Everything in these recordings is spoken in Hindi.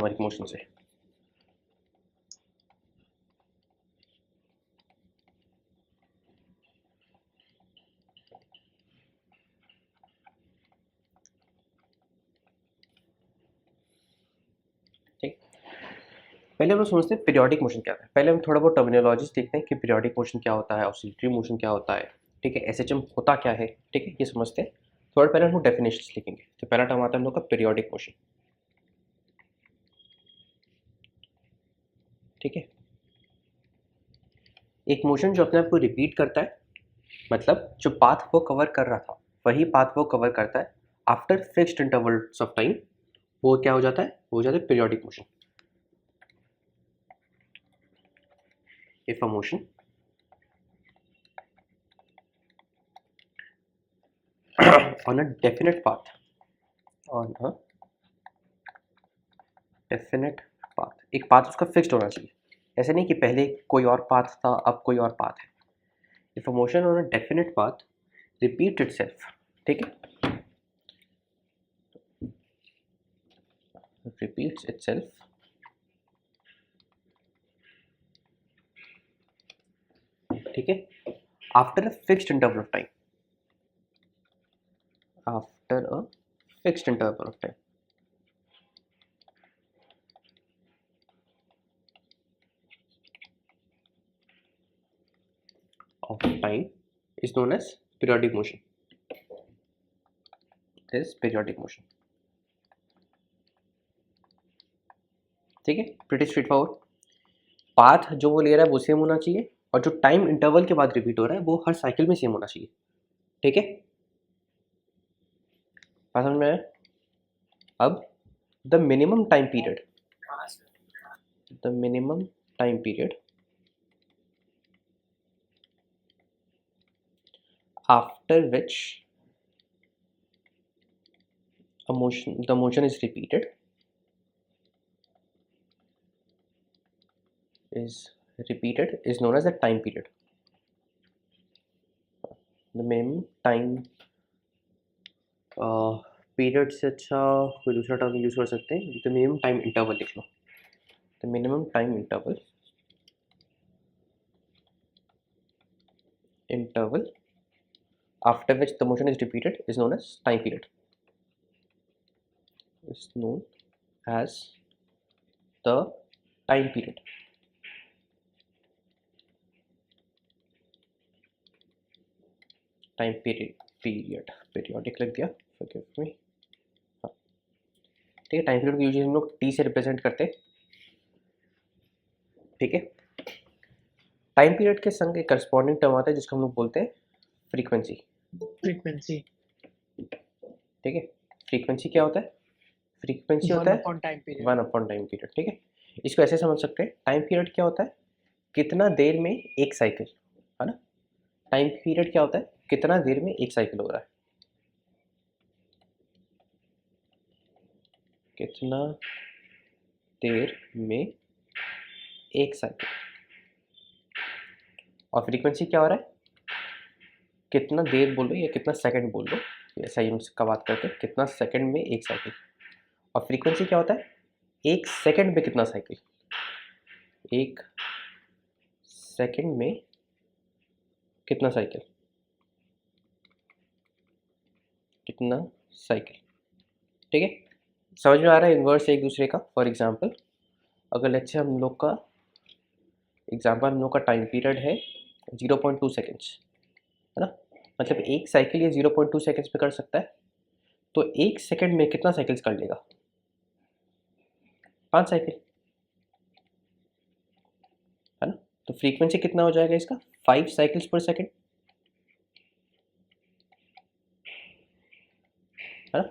हार्मोनिक मोशन से। ठीक, पहले हम लोग समझते हैं पीरियोडिक मोशन क्या है। पहले हम थोड़ा बहुत टर्मिनोलॉजीज देखते हैं कि पीरियोडिक मोशन क्या होता है, ऑसिलेटरी मोशन क्या होता है, ठीक है, एसएचएम होता क्या है, ठीक है, ये समझते हैं। थोड़ा पहले हम लोग डेफिनेशंस लिखेंगे। तो पहला टर्म आता है हम लोग का पीरियोडिक मोशन, ठीक है, एक मोशन जो अपने आप को रिपीट करता है, मतलब जो पाथ वो कवर कर रहा था वही पाथ वो कवर करता है after fixed intervals of time, वो क्या हो जाता है, वो हो जाता है periodic motion. If a motion on a definite path, on a definite path, एक पाथ उसका फिक्स्ड होना चाहिए, ऐसे नहीं कि पहले कोई और पाथ था अब कोई और पाथ है। If a motion on a definite path repeat itself, ठीक है, रिपीट्स इटसेल्फ ठीक है, after a fixed interval of time, after a fixed interval of time, of time is known as periodic motion. Is periodic motion. ठीक है, प्रीटी स्ट्रेट फॉरवर्ड। पाथ जो वो ले रहा है वो सेम होना चाहिए, और जो टाइम इंटरवल के बाद रिपीट हो रहा है वो हर साइकिल में सेम होना चाहिए, ठीक है, बात समझ में आया। अब the minimum time period, the minimum time period after which the motion is repeated is known as the time period. The minimum time period से अच्छा कोई दूसरा टर्म यूज कर सकते हैं, द मिनिमम टाइम इंटरवल लिख लो, the minimum time interval after which the motion is repeated is known as time period, is known as the time period. Time period periodic लिख दिया, forgive me। हाँ, ठीक है, टाइम पीरियड को यूजुअली हम लोग टी से रिप्रेजेंट करते हैं, ठीक है। टाइम पीरियड के संग एक करस्पॉन्डिंग टर्म आता है जिसको हम लोग बोलते हैं फ्रीक्वेंसी, फ्रीक्वेंसी, ठीक है। फ्रीक्वेंसी क्या होता है, फ्रीक्वेंसी होता है वन अपॉन टाइम पीरियड, ठीक है। इसको ऐसे समझ सकते हैं, टाइम पीरियड क्या होता है, कितना देर में एक साइकिल, है ना। टाइम पीरियड क्या होता है, कितना देर में एक साइकिल हो रहा है, कितना देर में एक साइकिल, और फ्रीक्वेंसी क्या हो रहा है, कितना देर बोल लो या कितना सेकंड बोल लो, ऐसा यूनिट्स का बात करते हैं, कितना सेकंड में एक साइकिल। और फ्रीक्वेंसी क्या होता है, एक सेकंड में कितना साइकिल, एक सेकंड में कितना साइकिल, कितना साइकिल, ठीक है। समझ में आ रहा है इन्वर्स एक दूसरे का। फॉर एग्जांपल अगर लेट्स से हम लोग का एग्जांपल, हम लोग का टाइम पीरियड है 0.2 सेकेंड्स, है ना, मतलब एक साइकिल ये 0.2 सेकेंड्स में कर सकता है, तो एक सेकंड में कितना साइकिल्स कर लेगा, 5 साइकिल, है ना। तो फ्रीक्वेंसी कितना हो जाएगा इसका, 5 साइकिल्स पर सेकंड, है ना,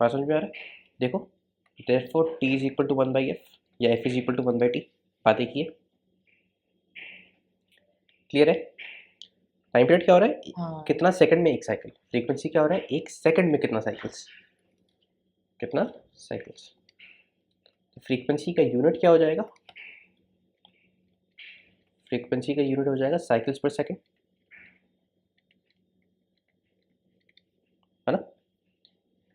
बात समझ में आ रहा है। देखो therefore t is equal to 1 by f या f is equal to 1 by t, बात एक ही है, क्लियर है। टाइम पीरियड क्या हो रहा है, हाँ। कितना सेकंड में एक साइकिल, फ्रीक्वेंसी क्या हो रहा है, एक सेकंड में कितना साइकिल्स, कितना साइकिल्स। तो फ्रीक्वेंसी का यूनिट क्या हो जाएगा, फ्रीक्वेंसी का यूनिट हो जाएगा साइकिल्स पर सेकंड, है ना।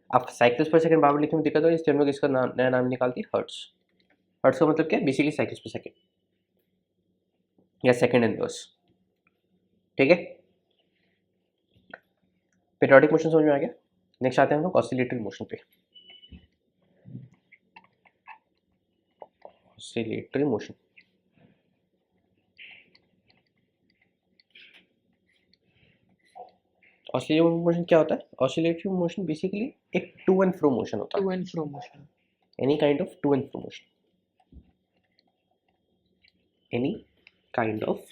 अब साइकिल्स पर सेकंड बार लिखने में दिक्कत हो, इसलिए हम लोग इसका नया नाम निकालते हैं हर्ट्स। हर्ट्स का मतलब क्या है? बेसिकली साइकिल्स पर सेकंड या सेकंड इनवर्स। ठीक है, पीरियोडिक मोशन समझ में आ गया। नेक्स्ट आते हैं हम लोग ऑसिलेटरी मोशन पे। ऑसिलेटरी मोशन, ऑसिलेटरी मोशन क्या होता है? ऑसिलेटरी मोशन बेसिकली एक टू एंड फ्रो मोशन होता टू है, and fro motion, any kind of to and fro motion, any kind of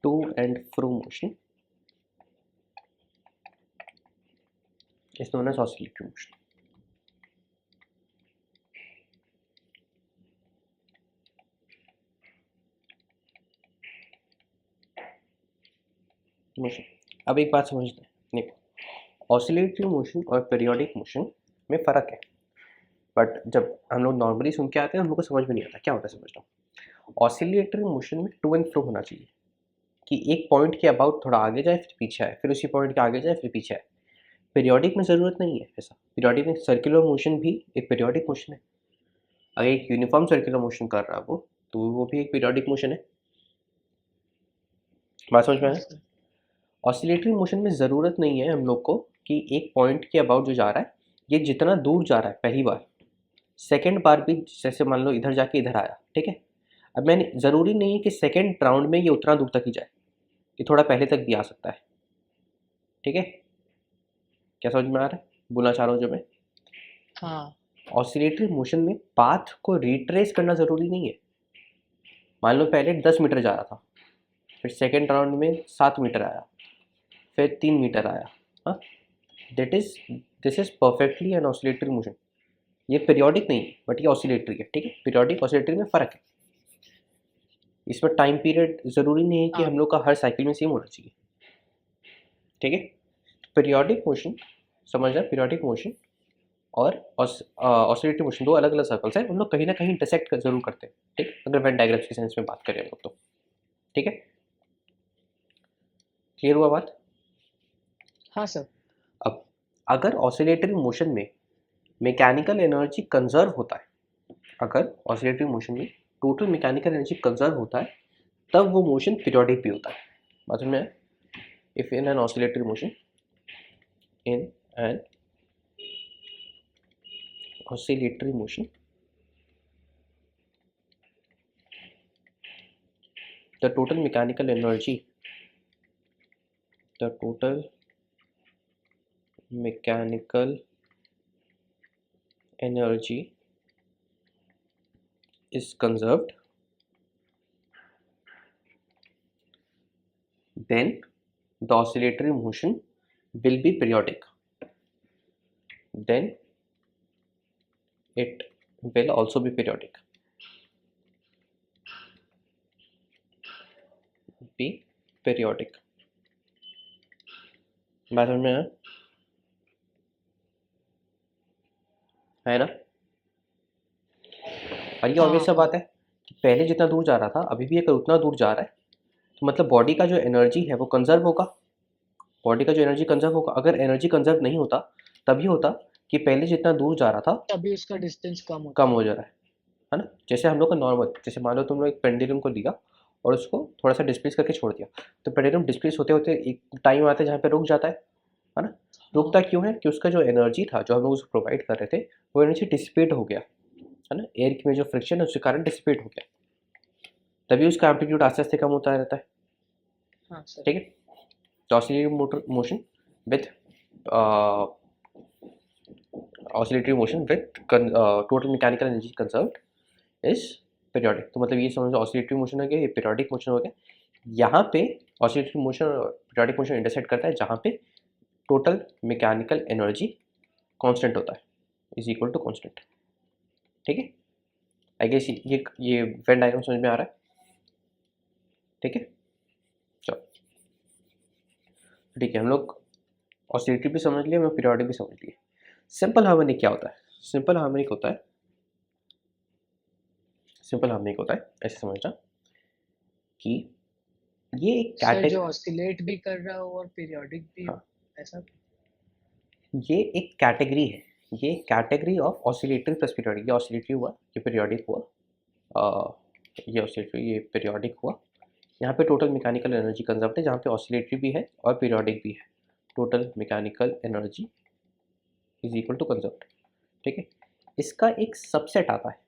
to and fro motion is known as oscillatory motion. Motion, अब एक बात समझते हैं, देखो ऑसिलेटरी मोशन और पीरियोडिक मोशन में फ़र्क है, बट जब हम लोग नॉर्मली सुन के आते हैं हम लोग को समझ में नहीं आता क्या होता है। समझ लो, ऑसिलेटरी मोशन में टू एंड फ्रो होना चाहिए, कि एक पॉइंट के अबाउट थोड़ा आगे जाए फिर पीछे आए, फिर उसी पॉइंट के आगे जाए फिर पीछे आए। पीरियोडिक में ज़रूरत नहीं है ऐसा। पीरियोडिक में सर्कुलर मोशन भी एक पीरियोडिक मोशन है। अगर एक यूनिफॉर्म सर्कुलर मोशन कर रहा है वो, तो वो भी एक पीरियोडिक मोशन है। बात समझ में आया? ऑसिलेटरी मोशन में ज़रूरत नहीं है हम लोग को कि एक पॉइंट के अबाउट जो जा रहा है ये जितना दूर जा रहा है पहली बार, सेकंड बार भी जैसे मान लो इधर जाके इधर आया, ठीक है। अब मैंने ज़रूरी नहीं है कि सेकंड राउंड में ये उतना दूर तक ही जाए, ये थोड़ा पहले तक भी आ सकता है। ठीक है, क्या समझ में आ रहा है बोलना चाह रहा हूँ जो मैं? हाँ, ऑसिलेटरी मोशन में पाथ को रिट्रेस करना ज़रूरी नहीं है। मान लो पहले 10 मीटर जा रहा था, फिर सेकेंड राउंड में 7 मीटर आया, फिर 3 मीटर आया, हाँ, this is perfectly an oscillatory motion. ये पीरियोडिक नहीं है बट ये ऑसिलेटरी है। ठीक है, पीरियोडिक ऑसिलेटरी में फ़र्क है। इसमें टाइम पीरियड ज़रूरी नहीं है कि हाँ, हम लोग का हर साइकिल में सेम होना चाहिए। ठीक है, पीरियोडिक मोशन समझ रहे हैं? पीरियोडिक मोशन और ऑसिलेटरी मोशन दो अलग अलग सर्कल्स हैं, उन लोग कहीं ना कहीं इंटरसेक्ट ज़रूर करते हैं। ठीक, अगर वेन डायग्राम्स की सेंस में बात करें हम लोग तो। ठीक है, क्लियर हुआ बात? हाँ सर। अब अगर ऑसिलेटरी मोशन में मैकेनिकल एनर्जी कंजर्व होता है, अगर ऑसिलेटरी मोशन में टोटल मैकेनिकल एनर्जी कंजर्व होता है, तब वो मोशन पीरियोडिक भी होता है। बात में if in an oscillatory motion, in an oscillatory motion, the total mechanical energy is conserved, then the oscillatory motion will be periodic, then it will also be periodic, be periodic। बात समझ में आया है ना? और ये ऑब्वियस सा हाँ, बात है कि पहले जितना दूर जा रहा था अभी भी अगर उतना दूर जा रहा है तो मतलब बॉडी का जो एनर्जी है वो कंजर्व होगा। बॉडी का जो एनर्जी कंजर्व होगा। अगर एनर्जी कंजर्व नहीं होता तभी होता कि पहले जितना दूर जा रहा था तभी उसका डिस्टेंस कम कम होता। हो जा रहा है ना? जैसे हम लोग का नॉर्मल, जैसे मान लो तुम लोग एक पेंडुलम को लिया और उसको थोड़ा सा डिस्प्लेस करके छोड़ दिया, तो पेंडुलम डिस्प्लेस होते होते एक टाइम आता है जहाँ पे रुक जाता है ना? रुकता क्यों है? कि उसका जो एनर्जी था जो हम लोग उसको प्रोवाइड कर रहे थे वो एनर्जी डिसिपेट हो गया है ना, एयर में जो फ्रिक्शन है उसके कारण डिसिपेट हो गया, तभी उसका एम्पलीट्यूड आस्ते आस्ते कम होता रहता है। हाँ सर। ठीक है, तो oscillatory motion with oscillatory motion with total mechanical energy conserved is periodic. तो मतलब ये समझो ऑसिलेटरी मोशन हो गया, ये पीरियोडिक मोशन हो गया। यहाँ पे ऑसिलेटरी मोशन और पीरियोडिक मोशन इंटरसेक्ट करता है जहाँ पे टोटल मैकेनिकल एनर्जी कांस्टेंट होता है, इज इक्वल टू कांस्टेंट। ठीक है, आई गेस ये वेन डायग्राम समझ में आ रहा है? ठीक है, चलो ठीक है, हम लोग ऑसिलेटरी भी समझ लिए, हम लोग पीरियोडिक भी समझ लिए। सिंपल हार्मोनिक क्या होता है? सिंपल हार्मोनिक होता है, सिंपल हार्मोनिक होता है ऐसे समझना कि ये एक सर कैटेगरी, जो ऑसिलेट भी कर रहा हो और पीरियोडिक भी हो, हाँ, ऐसा? ये एक कैटेगरी है, ये category of oscillatory plus periodic. ये ऑसिलेटरी हुआ, ये पीरियोडिक हुआ, ये ऑसिलेटरी, ये पीरियोडिक हुआ। यहाँ पे टोटल मैकेनिकल एनर्जी कंजर्व्ड है, जहाँ पे ऑसिलेटरी भी है और पीरियोडिक भी है। Total mechanical energy is equal to conserved. ठीक है, इसका एक सबसेट आता है,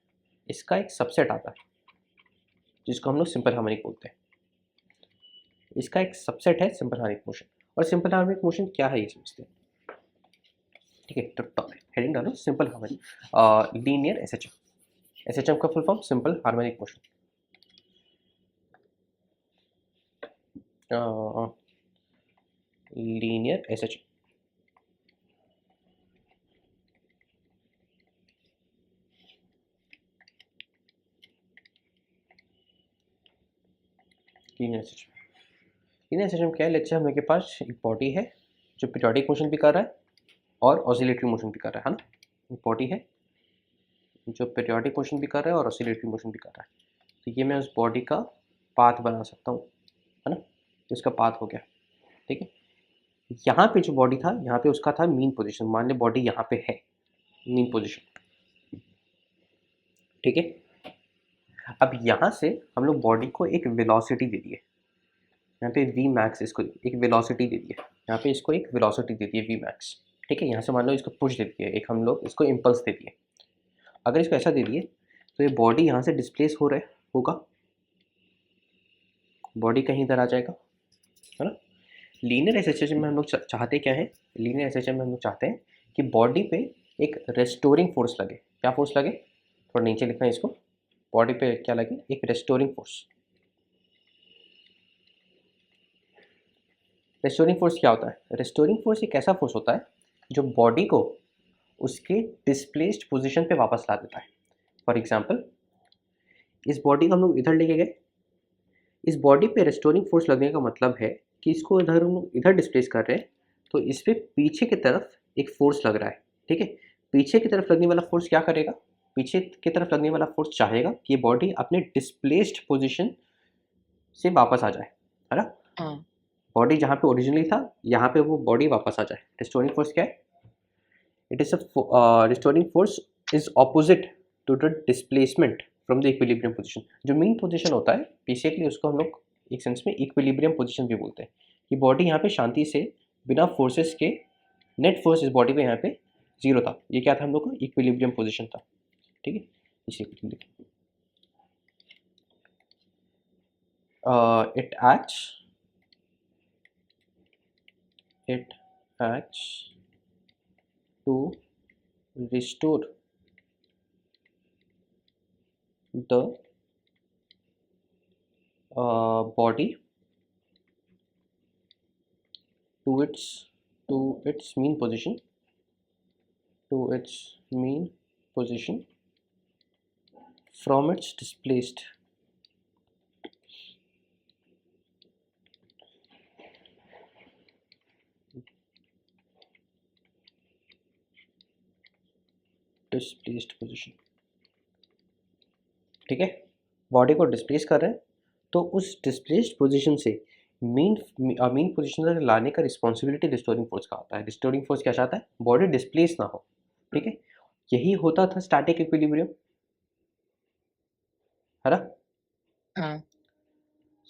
इसका एक सबसेट आता है जिसको हम लोग सिंपल हार्मोनिक बोलते हैं। इसका एक सबसेट है सिंपल हार्मोनिक मोशन। और सिंपल हार्मोनिक मोशन क्या है ये समझते हैं। ठीक है, तो हेडिंग डालो simple harmonic linear SHM. SHM का full form simple harmonic motion. Linear SHM. Linear SHM, linear SHM क्या है? लेट्स से हम लोग के पास एक बॉडी है जो पीरियोडिक मोशन भी कर रहा है और ऑसिलेटरी मोशन भी कर रहा है ना। एक बॉडी है जो पीरियोडिक मोशन भी कर रहा है और ऑसिलेटरी मोशन भी कर रहा है। तो ये मैं उस बॉडी का पाथ बना सकता हूँ, है ना। तो इसका पाथ हो गया। ठीक है, यहाँ पे जो बॉडी था, यहाँ पे उसका था मीन पोजीशन। मान ले बॉडी यहाँ पे है, मीन पोजीशन। ठीक है, अब यहाँ से हम लोग बॉडी को एक वेलोसिटी दे दिए, यहाँ पे वी मैक्स, इसको एक वेलोसिटी दे दिए, यहाँ पे इसको एक वेलोसिटी दे दिए वी मैक्स। ठीक है, यहाँ से मान लो इसको पुश दे दिए, एक हम लोग इसको इम्पल्स दे दिए। अगर इसको ऐसा दे दिए तो ये बॉडी यहाँ से डिस्प्लेस हो रहा होगा, बॉडी कहीं इधर आ जाएगा, है ना। लीनियर एसएचएम में हम लोग चाहते क्या है? लीनियर एसएचएम में हम लोग चाहते हैं कि बॉडी पे एक रेस्टोरिंग फोर्स लगे। क्या फोर्स लगे? थोड़ा नीचे लिखना है इसको। बॉडी पे क्या लगे? एक रेस्टोरिंग फोर्स। रेस्टोरिंग फोर्स क्या होता है? रेस्टोरिंग फोर्स एक ऐसा फोर्स होता है जो बॉडी को उसके डिस्प्लेस्ड पोजीशन पे वापस ला देता है। फॉर एग्जांपल, इस बॉडी को हम लोग इधर लेके गए, इस बॉडी पे रेस्टोरिंग फोर्स लगने का मतलब है कि इसको इधर हम लोग इधर डिस्प्लेस कर रहे हैं, तो इस पे पीछे की तरफ एक फोर्स लग रहा है। ठीक है, पीछे की तरफ लगने वाला फोर्स क्या करेगा? पीछे की तरफ लगने वाला फोर्स चाहेगा कि ये बॉडी अपने डिस्प्लेस्ड पोजीशन से वापस आ जाए, है ना। हाँ बॉडी जहाँ पे ओरिजिनली था, यहाँ पे वो बॉडी वापस आ जाए। रिस्टोरिंग फोर्स क्या है? It is restoring force is opposite to the displacement from the equilibrium position. जो मीन पोजीशन होता है बेसिकली उसको हम लोग एक सेंस में इक्विलिब्रियम पोजीशन भी बोलते हैं, कि बॉडी यहाँ पे शांति से बिना फोर्सेस के, नेट फोर्स इस बॉडी पे यहाँ पे जीरो था। ये क्या था हम लोग का? इक्विलिब्रियम पोजीशन था। ठीक है, इसे it acts to restore the body to its mean position, to its mean position from its displaced position। ठीक है, बॉडी को डिस्प्लेस कर रहे हैं, तो उस डिस्प्लेस्ड पोजीशन से मीन मीन पोजीशन तक लाने का रिस्पॉन्सिबिलिटी रिस्टोरिंग फोर्स का आता है। रिस्टोरिंग फोर्स क्या चाहता है? बॉडी डिस्प्लेस ना हो। ठीक है, यही होता था स्टैटिक इक्विलिब्रियम, है ना। हाँ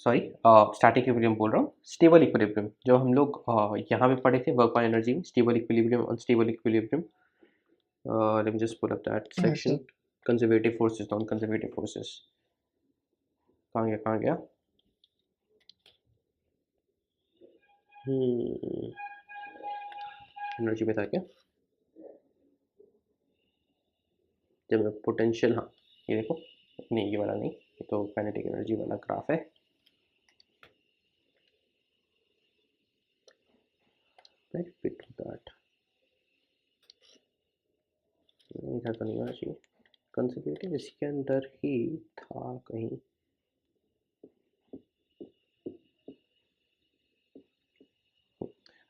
सॉरी, स्टैटिक इक्विलिब्रियम बोल रहा हूँ, स्टेबल इक्विलिब्रियम जो हम लोग यहाँ पे पढ़े थे वर्क ऑन एनर्जी में। Stable equilibrium, unstable equilibrium. Let me just pull up that हाँ section. Sir. Conservative forces, non conservative forces, कहाँ गया? एनर्जी में था क्या? जब पोटेंशियल, हाँ ये देखो, नहीं ये वाला नहीं, ये तो काइनेटिक एनर्जी वाला ग्राफ है। दैट इधर तो नहीं होना चाहिए। कंजर्वेटिव इसके अंदर ही था कहीं।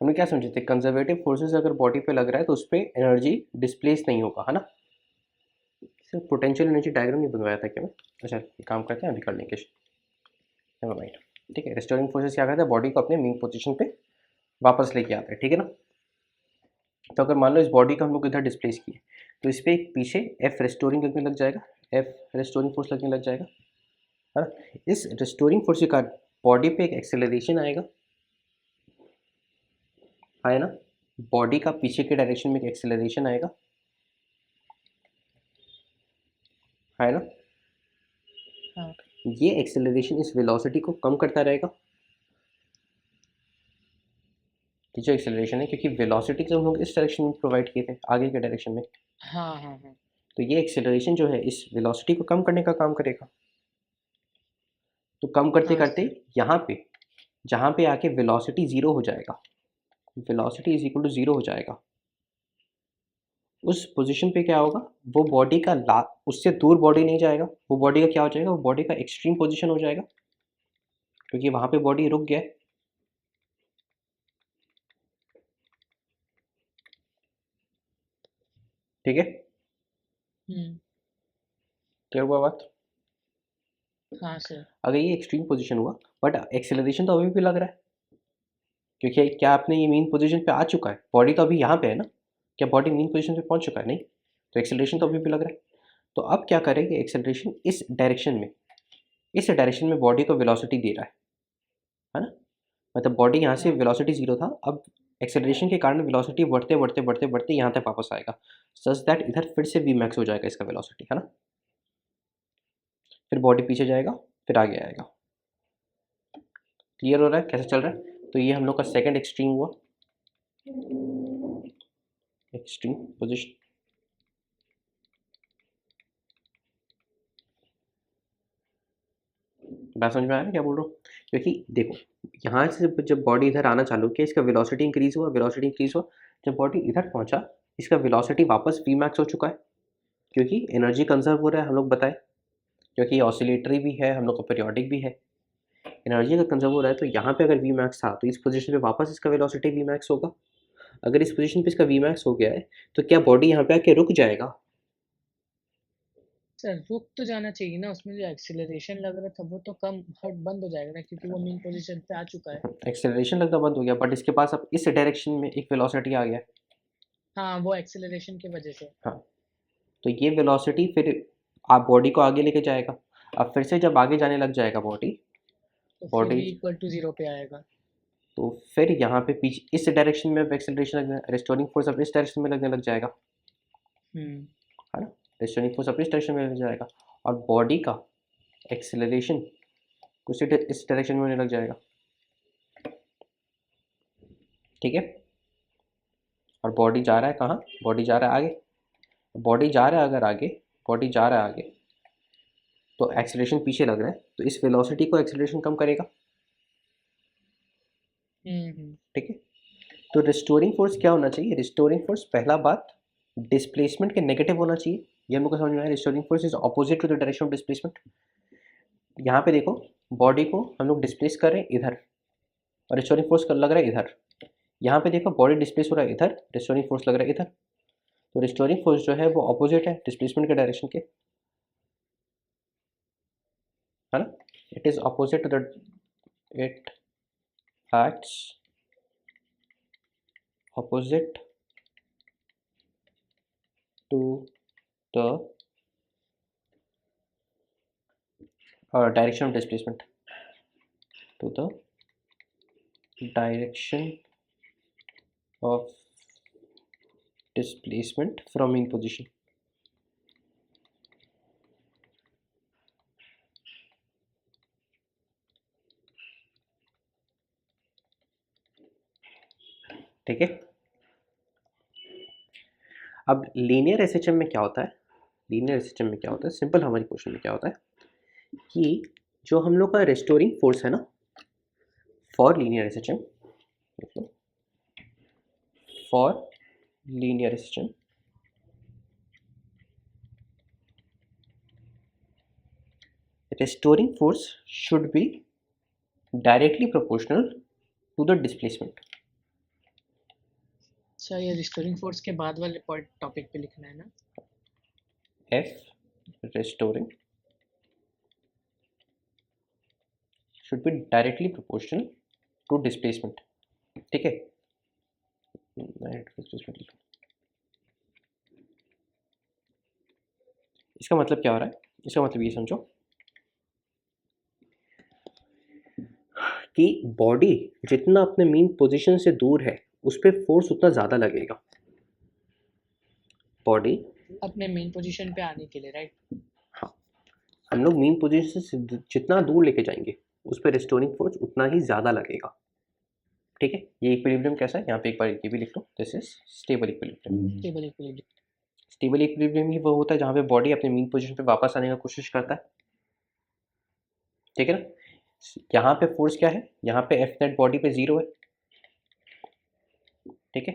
हमने क्या समझे थे? कंजर्वेटिव फोर्सेस अगर बॉडी पे लग रहा है तो उस पर एनर्जी डिस्प्लेस नहीं होगा, है ना। सिर्फ पोटेंशियल एनर्जी डायग्राम नहीं बनवाया था क्या मैं? अच्छा, काम करते हैं, अभी कर लेंगे। Never mind. ठीक है, रिस्टोरिंग फोर्सेस क्या करते हैं, बॉडी को अपने मीन पोजीशन पे वापस लेके आते हैं, ठीक है ना। तो अगर मान लो इस बॉडी को हम लोग इधर डिस्प्लेस किए, तो इस पर एक पीछे एफ रिस्टोरिंग लगने लग जाएगा, एफ रिस्टोरिंग फोर्स लगने लग जाएगा, है ना। इस रिस्टोरिंग फोर्स के कारण बॉडी पे एक एक्सेलरेशन आएगा, है ना, बॉडी का पीछे के डायरेक्शन में एक एक्सेलरेशन आएगा, है ना। हाँ ये एक्सेलरेशन इस वेलोसिटी को कम करता रहेगा, ये जो एक्सेलरेशन है, क्योंकि वेलोसिटी जो हम लोग इस डायरेक्शन में प्रोवाइड किए थे, आगे के डायरेक्शन में, हाँ हाँ हाँ। तो ये एक्सेलरेशन जो है इस वेलोसिटी को कम करने का काम करेगा। तो कम करते हाँ करते सर। यहाँ पे, जहाँ पे आके वेलोसिटी ज़ीरो हो जाएगा, velocity is equal to zero हो जाएगा, उस पोजीशन पे क्या होगा, वो बॉडी का ला उससे दूर बॉडी नहीं जाएगा, वो बॉडी का क्या हो जाएगा, वो बॉडी का एक्सट्रीम पोजीशन हो जाएगा, क्योंकि वहाँ पे बॉडी रुक गया है, ठीक है। क्लियर हुआ बात। हाँ सर। अगर ये एक्सट्रीम पोजीशन हुआ, बट एक्सेलरेशन तो अभी भी लग रहा है, क्योंकि क्या आपने ये मेन पोजीशन पे आ चुका है, बॉडी तो अभी यहाँ पे है ना, क्या बॉडी मेन पोजीशन पे पहुँच चुका है, नहीं, तो एक्सेलरेशन तो अभी भी लग रहा है। तो अब क्या करेंगे, एक्सेलरेशन इस डायरेक्शन में बॉडी को वेलोसिटी दे रहा है ना, मतलब बॉडी यहाँ से हाँ वेलोसिटी जीरो था, अब एक्सेलरेशन के कारण वेलोसिटी बढ़ते बढ़ते बढ़ते बढ़ते यहाँ तक वापस आएगा, सच दैट इधर फिर से वी मैक्स हो जाएगा इसका वेलोसिटी, है ना। फिर बॉडी पीछे जाएगा, फिर आगे आएगा। क्लियर हो रहा है कैसे चल रहा है। तो ये हम लोग का सेकंड एक्सट्रीम हुआ, एक्सट्रीम पोजिशन। बात समझ में आया ना क्या बोल रहा हूँ, क्योंकि देखो यहाँ से जब बॉडी इधर आना चालू किया, इसका वेलोसिटी इंक्रीज हुआ, वेलोसिटी इंक्रीज हुआ, जब बॉडी इधर पहुँचा, इसका वेलोसिटी वापस वी मैक्स हो चुका है, क्योंकि एनर्जी कंजर्व हो रहा है, हम लोग बताए, क्योंकि ये ऑसिलेटरी भी है, हम लोग का पीरियोडिक भी है, एनर्जी का कंजर्व हो रहा है। तो यहाँ पे अगर वी मैक्स था, तो इस पोजीशन पे वापस इसका वेलोसिटी वी मैक्स होगा। अगर इस पोजीशन पे इसका वी मैक्स हो गया है, तो क्या बॉडी यहाँ पे आके रुक जाएगा, सर, रुक तो जाना चाहिए ना, उसमें जो एक्सीलरेशन लग रहा था वो तो कम हट बंद हो जाएगा ना, क्योंकि वो मेन पोजीशन पे आ चुका है। एक्सेलरेशन लगना बंद हो गया, बट इसके पास अब इस डायरेक्शन में एक वेलोसिटी आ गया। हाँ, वो एक्सीलरेशन की वजह से। हाँ, तो ये वेलोसिटी फिर आप बॉडी को आगे लेके जाएगा। अब फिर से जब आगे जाने लग जाएगा बॉडी, तो फिर बॉडी भी इक्वल टू जीरो पे आएगा। तो फिर यहाँ पे पीछे इस डायरेक्शन में अब एक्सेलरेशन लगना, रिस्टोरिंग फोर्स अब इस डायरेक्शन में लगने लग जाएगा, हम्म। है ना, रिस्टोरिंग फोर्स अब इस डायरेक्शन में लग जाएगा, और बॉडी का एक्सेलरेशन कुछ इस डायरेक्शन में होने लग जाएगा, ठीक है। और बॉडी जा रहा है कहाँ, बॉडी जा रहा है आगे, बॉडी जा रहा है अगर आगे, बॉडी जा रहा है आगे, तो एक्सेलरेशन पीछे लग रहा है, तो इस वेलोसिटी को एक्सेलरेशन कम करेगा, हम्म। ठीक है। तो रिस्टोरिंग फोर्स क्या होना चाहिए, रिस्टोरिंग फोर्स पहला बात डिस्प्लेसमेंट के नेगेटिव होना चाहिए, ये हम लोग को समझ में आया, restoring force is opposite to the direction of displacement. यहाँ पे देखो, बॉडी को हम लोग डिस्प्लेस कर रहे हैं इधर, और रिस्टोरिंग फोर्स लग रहा है इधर। यहाँ पे देखो बॉडी डिस्प्लेस हो रहा है इधर, रिस्टोरिंग फोर्स लग रहा है इधर, तो रिस्टोरिंग फोर्स जो है वो ऑपोजिट है डिस्प्लेसमेंट के डायरेक्शन के, है ना, it is opposite to the, it acts opposite to the direction of displacement, to the direction of displacement from mean position। ठीक है। अब लीनियर एसएचएम में क्या होता है, लीनियर एसएचएम में क्या होता है, सिंपल हमारी क्वेश्चन में क्या होता है कि जो हम लोग का रेस्टोरिंग फोर्स है ना, for linear SHM, for linear SHM, restoring force should be directly proportional to the displacement। अच्छा, ये रिस्टोरिंग फोर्स के बाद वाले टॉपिक पे लिखना है ना। F restoring should be directly proportional to displacement, ठीक है। इसका मतलब क्या हो रहा है, इसका मतलब ये समझो कि बॉडी जितना अपने मीन पोजीशन से दूर है उस पर फोर्स उतना ज़्यादा लगेगा। बॉडी अपने मेन पोजीशन पे आने के लिए, राइट? हाँ, हम लोग मीन पोजीशन से जितना दूर लेके जाएंगे उस पर रिस्टोरिंग फोर्स उतना ही ज़्यादा लगेगा, ठीक है। ये इक्विलिब्रियम कैसा है, यहाँ पे एक बार ये भी लिख लो, this is stable equilibrium. Stable equilibrium. Stable equilibrium ही वो होता है जहाँ पे बॉडी अपने मीन पोजीशन पे वापस आने का कोशिश करता है, ठीक है ना। यहाँ पे फोर्स क्या है, यहाँ पे एफ नेट बॉडी पे 0 है, ठीक है।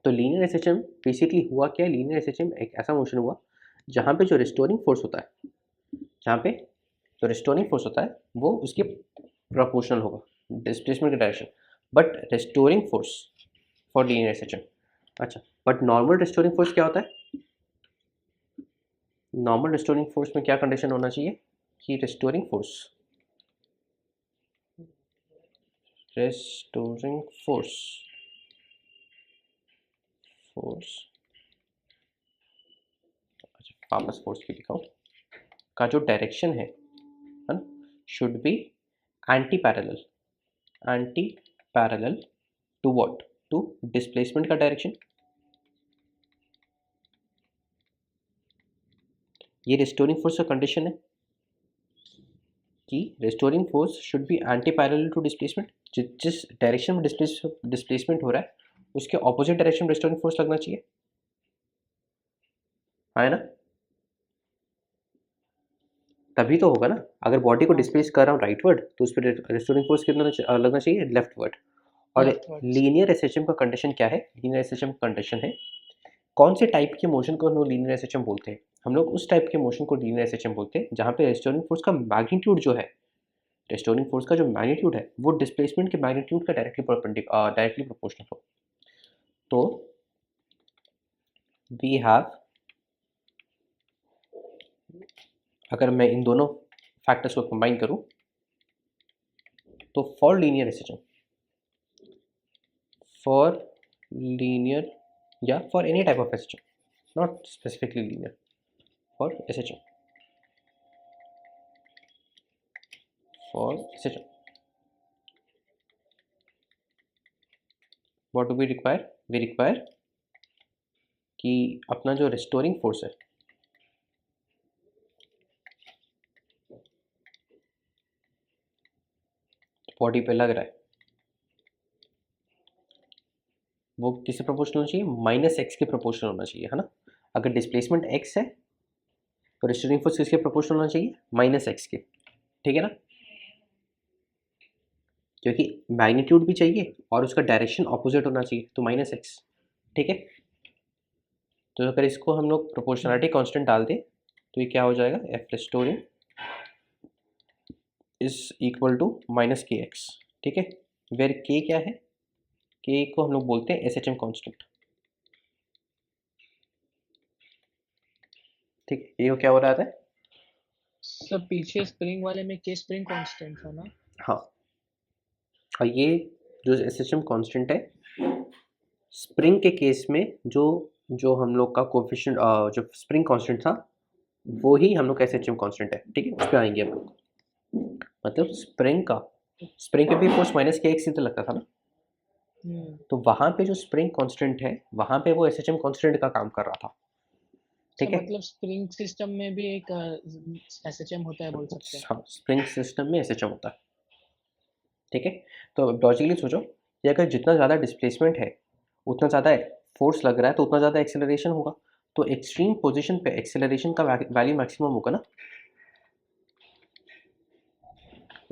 तो लीनियर एसएचएम बेसिकली हुआ क्या है, लीनियर एसएचएम एक ऐसा मोशन हुआ जहाँ पे जो रिस्टोरिंग फोर्स होता है, जहाँ पे जो रिस्टोरिंग फोर्स होता है वो उसके प्रोपोर्शनल होगा डिस्प्लेसमेंट के direction, but restoring force for linear SHM. अच्छा, बट नॉर्मल रिस्टोरिंग फोर्स क्या होता है, नॉर्मल रिस्टोरिंग फोर्स में क्या कंडीशन होना चाहिए कि रिस्टोरिंग फोर्स वापस फोर्स की लिखा का जो डायरेक्शन है ना, should be anti parallel to what, to displacement का डायरेक्शन। ये रिस्टोरिंग फोर्स का कंडीशन है कि restoring force should be anti parallel to displacement, जिस डायरेक्शन में डिस्प्लेसमेंट हो रहा है उसके ऑपोजिट डायरेक्शन में रिस्टोरिंग फोर्स लगना चाहिए, है ना। तभी तो होगा ना, अगर बॉडी को डिस्प्लेस कर रहा हूँ राइटवर्ड तो उस पर रिस्टोरिंग फोर्स कितना लगना चाहिए, लेफ्टवर्ड। और लीनियर एसएचएम का कंडीशन क्या है, लीनियर एसएचएम का कंडीशन है, कौन से टाइप के मोशन को हम लोग लीनियर एसएचएम बोलते हैं, हम लोग उस टाइप के मोशन को लीनियर एसएचएम बोलते हैं जहाँ पे रिस्टोरिंग फोर्स का मैग्नीट्यूड जो है, रिस्टोरिंग फोर्स का जो मैग्नीट्यूड है वो डिस्प्लेसमेंट के मैग्नीट्यूड का डायरेक्टली प्रोपोर्शनल हो। तो वी हैव, अगर मैं इन दोनों फैक्टर्स को कंबाइन करूं तो for linear SHM, for linear या for any type of SHM, not specifically linear, for SHM, for SHM what do we require, we require कि अपना जो रिस्टोरिंग फोर्स है बॉडी पे लग रहा है वो किससे प्रोपोर्शनल होना चाहिए, -x के प्रोपोर्शनल होना चाहिए, है ना। अगर डिस्प्लेसमेंट x है तो रिस्टोरिंग फोर्स किसके प्रोपोर्शनल होना चाहिए, -x के, ठीक है ना, क्योंकि मैग्नीट्यूड भी चाहिए और उसका डायरेक्शन ऑपोजिट होना चाहिए, तो -x, ठीक है। तो अगर इसको हम लोग प्रोपोर्शनलिटी कांस्टेंट डाल दें तो ये क्या हो जाएगा, F restoring is equal to -kx, ठीक है। वेर k क्या है, k को हम लोग बोलते हैं एस एच एम कॉन्स्टेंट, ठीक है। ये क्या हो रहा था, सब पीछे स्प्रिंग वाले में के स्प्रिंग कांस्टेंट था ना? हाँ, और ये जो एस एच एम कॉन्स्टेंट है स्प्रिंग के केस में जो जो हम लोग का कोफिशिएंट जो स्प्रिंग कांस्टेंट था वो ही हम लोग का एस एच एम कॉन्स्टेंट है, ठीक है। उस पर आएंगे हम लोग, मतलब स्प्रिंग पे भी फोर्स -kx ही तो लगता था ना, तो वहाँ पे जो स्प्रिंग कांस्टेंट है वहाँ पे वो एस एच एम कॉन्स्टेंट का काम कर रहा था, ठीक है। मतलब स्प्रिंग सिस्टम में भी एक एसएचएम होता है, बोल सकते हैं। हाँ, स्प्रिंग सिस्टम में एसएचएम होता है, ठीक है। तो लॉजिकली सोचो कि अगर जितना ज़्यादा डिस्प्लेसमेंट है उतना ज़्यादा फोर्स लग रहा है तो उतना ज़्यादा एक्सेलरेशन होगा, तो एक्सट्रीम पोजीशन पे एक्सेलरेशन का वैल्यू मैक्सिमम होगा ना,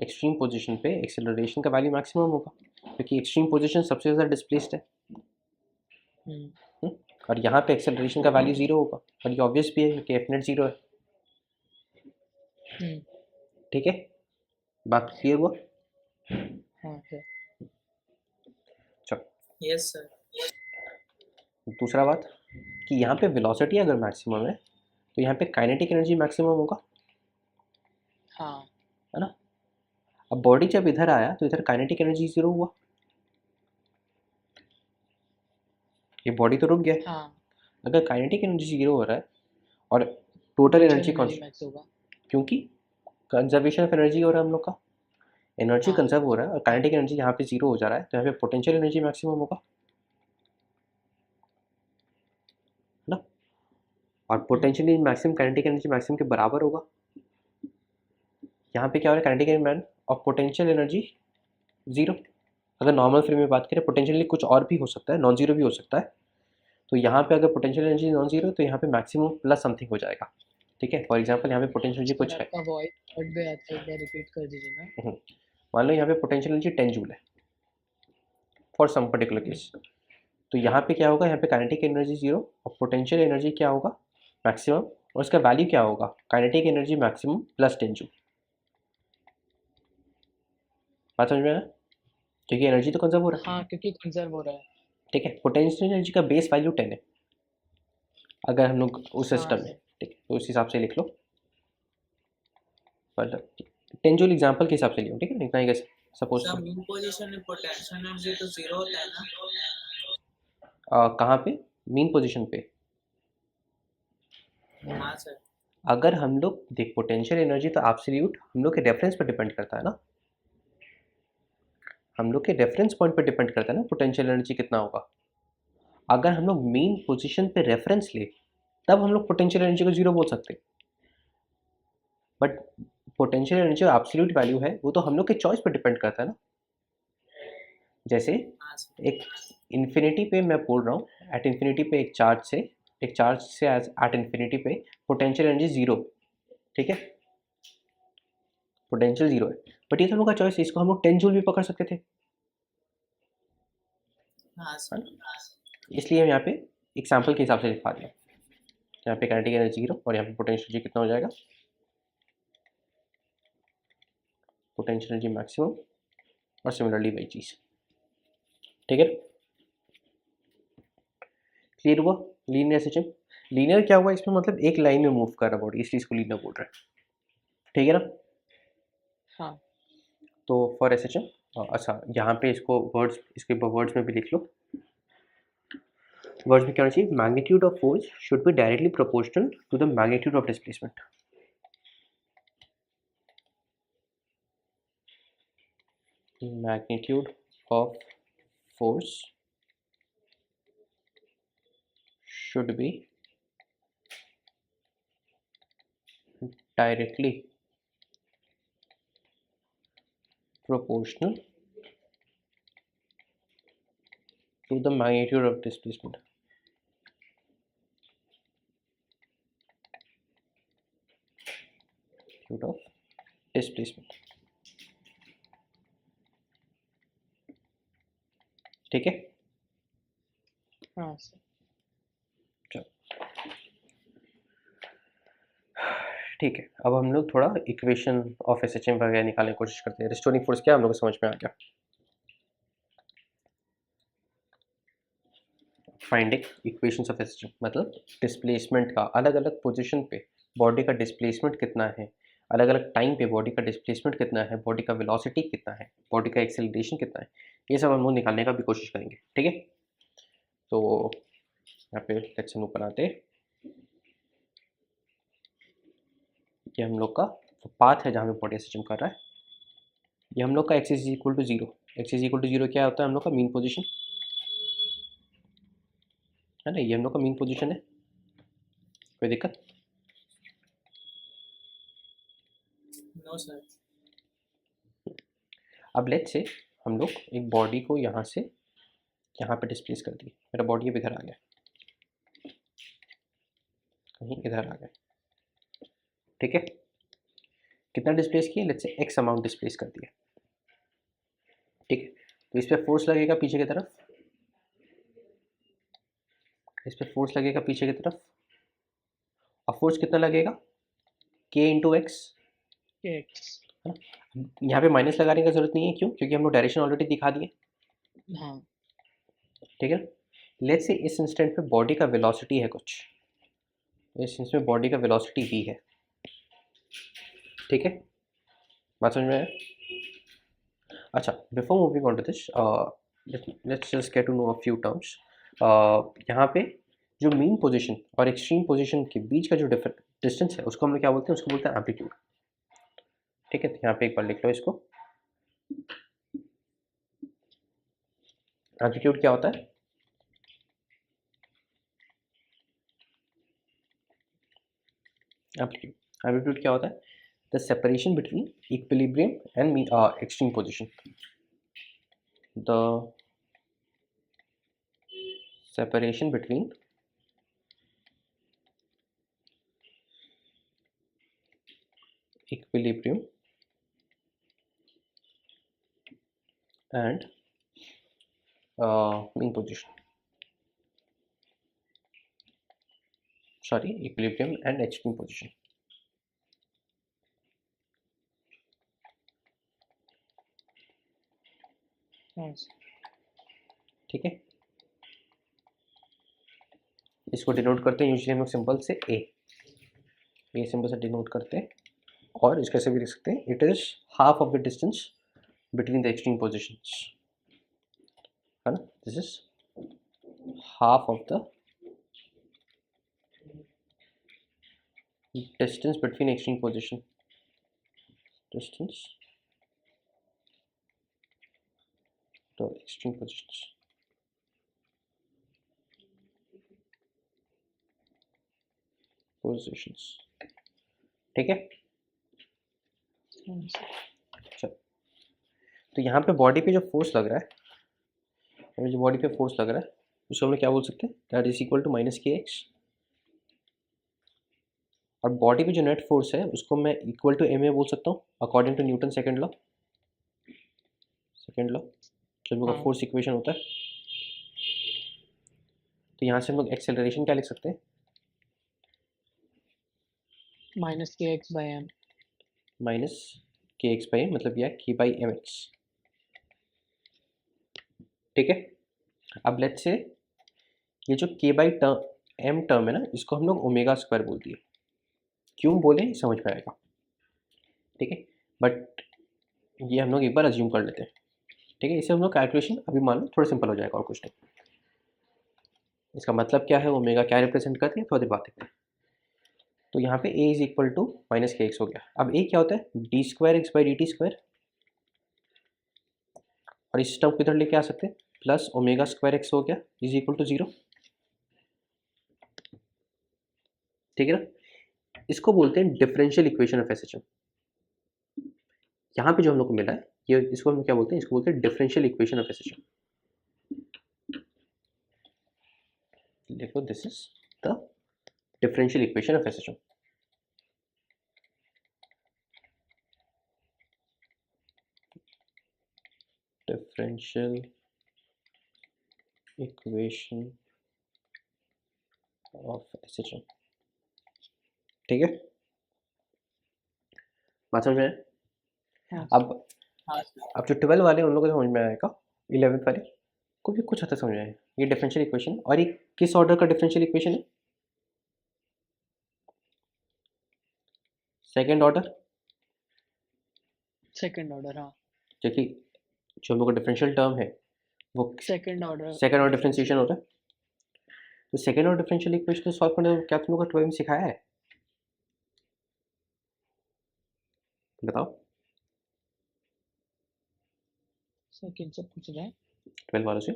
एक्सट्रीम पोजीशन पे एक्सेलरेशन का वैल्यू मैक्सिमम होगा क्योंकि एक्सट्रीम पोजीशन सबसे ज़्यादा डिस्प्लेस्ड है। और यहाँ पे एक्सेलरेशन का वैल्यू 0 होगा और ये ऑब्वियस भी है क्योंकि एफ नेट 0 है, ठीक है। बात क्लियर हुआ, हाँ है। चलो यस सर। दूसरा बात कि यहाँ पे वेलोसिटी अगर मैक्सिमम है तो यहाँ पे काइनेटिक एनर्जी मैक्सिमम होगा, हाँ है ना। अब बॉडी जब इधर आया तो इधर काइनेटिक एनर्जी 0 हुआ, ये बॉडी तो रुक गया। हाँ अगर काइनेटिक एनर्जी 0 हो रहा है और total potential energy energy max होगा। क्योंकि कंजर्वेशन ऑफ एनर्जी हो रहा है हम लोग का, एनर्जी हाँ कंजर्व हो रहा है और काइनेटिक एनर्जी यहाँ पे 0 हो जा रहा है, तो यहाँ पे पोटेंशियल एनर्जी मैक्सिमम होगा, है ना। और potential energy maximum kinetic energy maximum के बराबर होगा। यहाँ पे क्या हो रहा है, काइनेटिक एनर्जी और पोटेंशियल एनर्जी 0। अगर नॉर्मल फ्रेम में बात करें पोटेंशियल कुछ और भी हो सकता है, नॉन जीरो भी हो सकता है। तो यहाँ पे अगर पोटेंशियल एनर्जी नॉन जीरो तो यहाँ पे मैक्सिमम प्लस समथिंग हो जाएगा, ठीक है। फॉर एग्जांपल यहाँ पे पोटेंशियल एनर्जी कुछ सर है, आपका वॉइस कट गया था, एक बार रिपीट कर दीजिए ना। मान लो यहाँ पे पोटेंशियल एनर्जी 10 जूल है फॉर सम पर्टिकुलर केस, तो यहाँ पे क्या होगा, यहाँ पे काइनेटिक एनर्जी 0 और पोटेंशियल एनर्जी क्या होगा, मैक्सिमम, और उसका वैल्यू क्या होगा, kinetic energy maximum plus 10 joule. बात समझ में आया, क्योंकि एनर्जी तो कंजर्व हो रहा है, हाँ क्योंकि कंजर्व हो रहा है। ठीक है। पोटेंशियल एनर्जी का बेस वैल्यू 10 है अगर हम लोग उस हाँ सिस्टम में, सर। ठीक है, तो उस हिसाब से लिख लो, मतलब 10 जूल एग्जाम्पल के हिसाब से लियो, ठीक है, इतना ही कैसे सपोज सर मीन पोजीशन में पोटेंशियल एनर्जी तो 0 होता है ना? कहाँ पे, मीन पोजीशन पे। हाँ सर। अगर हम लोग देख पोटेंशियल एनर्जी तो एब्सोल्यूट हम लोग के रेफरेंस पर डिपेंड करता है ना, हम लोग के रेफरेंस पॉइंट पर डिपेंड करता है ना पोटेंशियल एनर्जी कितना होगा। अगर हम लोग मेन पोजीशन पे रेफरेंस ले तब हम लोग पोटेंशियल एनर्जी को 0 बोल सकते, बट पोटेंशियल एनर्जी जो एब्सोल्यूट वैल्यू है वो तो हम लोग के चॉइस पर डिपेंड करता है ना। जैसे हाँ सर। एक इन्फिनिटी पे मैं बोल रहा हूँ, एट इन्फिनिटी पे एक चार्ज से एट इन्फिनिटी पे पोटेंशियल एनर्जी 0, ठीक है, पोटेंशियल 0 है, बट ये तो हम लोग का चॉइस है, इसको हम लोग 10 जूल भी पकड़ सकते थे, हाँ सर। इसलिए हम यहाँ पे एग्जाम्पल के हिसाब से लिखवा दिया। यहाँ पे काइनेटिक एनर्जी 0 और यहाँ पे पोटेंशियल एनर्जी कितना हो जाएगा, पोटेंशियल एनर्जी मैक्सिमम और सिमिलरली वही चीज़, ठीक है। क्लियर हुआ। लीनियर सिस्टम, लीनियर क्या हुआ इसमें, मतलब एक लाइन में मूव कर रहा बॉडी, इस चीज़ को लीनियर बोल रहे हैं, ठीक है ना। हाँ तो फॉर एस एच एम, अच्छा यहाँ पे इसको वर्ड्स, इसके वर्ड्स में भी लिख लो। वर्ड्स में क्या होना चाहिए, magnitude of force should be directly proportional to the magnitude of displacement. Magnitude of force should be directly proportional to the magnitude of displacement. Magnitude of displacement, ठीक है। हाँ सर। ठीक है, अब हम लोग थोड़ा equation of S H M वगैरह निकालने की कोशिश करते हैं। रिस्टोरिंग फोर्स क्या हम लोग को समझ में आ गया, finding equations of S H M मतलब डिस्प्लेसमेंट का अलग अलग पोजीशन पे बॉडी का डिस्प्लेसमेंट कितना है, अलग अलग टाइम पे बॉडी का डिस्प्लेसमेंट कितना है, बॉडी का वेलोसिटी कितना है, बॉडी का एक्सेलरेशन कितना है, ये सब हम लोग निकालने का भी कोशिश करेंगे, ठीक है। तो यहाँ पे लेट्स ऊपर आते, ये हम लोग का पाथ है जहाँ पे बॉडी सिस्टम कर रहा है, ये हम लोग का x is equal to 0, x is equal to 0 क्या होता है हम लोग का मीन पोजीशन, है ना, ये हम लोग का मीन पोजीशन है, कोई दिक्कत। No sir. अब लेट्स से हम लोग एक बॉडी को यहाँ से यहाँ पे डिस्प्लेस कर दिए, मेरा बॉडी अब इधर आ गया, कहीं इधर आ गया, ठीक है। कितना डिस्प्लेस किया, let's say x amount displace कर दिया, ठीक है। तो इस पर फोर्स लगेगा पीछे की तरफ, इस पर फोर्स लगेगा पीछे की तरफ, और फोर्स कितना लगेगा, के इंटू एक्स, एक्स। यहाँ पे माइनस लगाने की जरूरत नहीं है, क्यों, क्योंकि हम लोग डायरेक्शन ऑलरेडी दिखा दिए, हाँ ठीक है। लेट्स से इस इंस्टेंट पे बॉडी का वेलोसिटी है कुछ, इस इंस्टेंट में बॉडी का वेलोसिटी v है, ठीक है, बात समझ में आया। अच्छा, before moving on to this, let's just get to know a few terms. यहाँ पे जो मीन पोजीशन और एक्सट्रीम पोजीशन के बीच का जो डिस्टेंस है उसको हम लोग क्या बोलते हैं? उसको बोलते हैं एम्पलीट्यूड. ठीक है, तो यहाँ पे एक बार लिख लो इसको. एम्पलीट्यूड क्या होता है? एम्पलीट्यूड क्या होता है? The separation between equilibrium and extreme position. The separation between equilibrium and mean position. Sorry, equilibrium and extreme position. Yes. ठीक है, इसको डिनोट करते हैं यूजुअली हम लोग सिंबल से ए सिंबल से डिनोट करते हैं. और इसको ऐसे भी लिख सकते हैं, it is half of the distance between the extreme positions, है ना. This is half of the distance between extreme position, distance to extreme positions. Positions. ठीक है. Yes. चलो, तो यहाँ पे बॉडी पे जो फोर्स लग रहा है, जो बॉडी पे फोर्स लग रहा है उसको हम लोग क्या बोल सकते हैं? That is equal to minus k x. और बॉडी पे जो नेट फोर्स है उसको मैं इक्वल टू एम ए बोल सकता हूँ according to Newton second law. जब हम लोग का हाँ. फोर्स इक्वेशन होता है, तो यहाँ से हम लोग एक्सेलरेशन क्या लिख सकते हैं? Minus k x by M. Minus k x by, मतलब यह के बाई एम एक्स. ठीक है. अब लेट्स से ये जो के बाई एम टर्म है ना, इसको हम लोग ओमेगा स्क्वायर बोल दिए. क्यों बोले समझ में आएगा. ठीक है, बट ये हम लोग एक बार अज्यूम कर लेते हैं. ठीक है, इसे हम लोग कैलकुलेशन अभी मान लो थोड़ा सिंपल हो जाएगा और कुछ नहीं. इसका मतलब क्या है, ओमेगा क्या रिप्रेजेंट करती है, थोड़ी देर बात देखते हैं. तो यहाँ पे a is equal to minus k x हो गया. अब a क्या होता है? D square x by d t square. और इस टर्म को इधर लेके आ सकते हैं, प्लस ओमेगा स्क्वायर एक्स हो गया इज इक्वल टू 0. ठीक है ना. इसको बोलते हैं डिफरेंशियल इक्वेशन ऑफ एसएचएम. यहाँ पे जो हम लोग को मिला है ये, इसको हम क्या बोलते हैं? इसको बोलते हैं डिफरेंशियल इक्वेशन ऑफ एसएचएम. देखो, this is the differential equation of SHM. Differential equation of SHM. ठीक है, बात समझ में आया? हाँ. अब जो 12 वाले उन लोगों को समझ में आएगा, 11 वाले को भी कुछ हद तक समझ में आएगा. ये डिफरेंशियल इक्वेशन, और ये किस ऑर्डर का डिफरेंशियल इक्वेशन है? Second order. Second order. हाँ. क्योंकि जो हम लोग का डिफरेंशियल टर्म है वो सेकंड ऑर्डर डिफरेंशिएशन होता है. तो second order differential equation solve करने क्या तुम लोग को 12 में सिखाया है? बताओ. सेकंड से पूछ रहे हैं. 12 वालों से.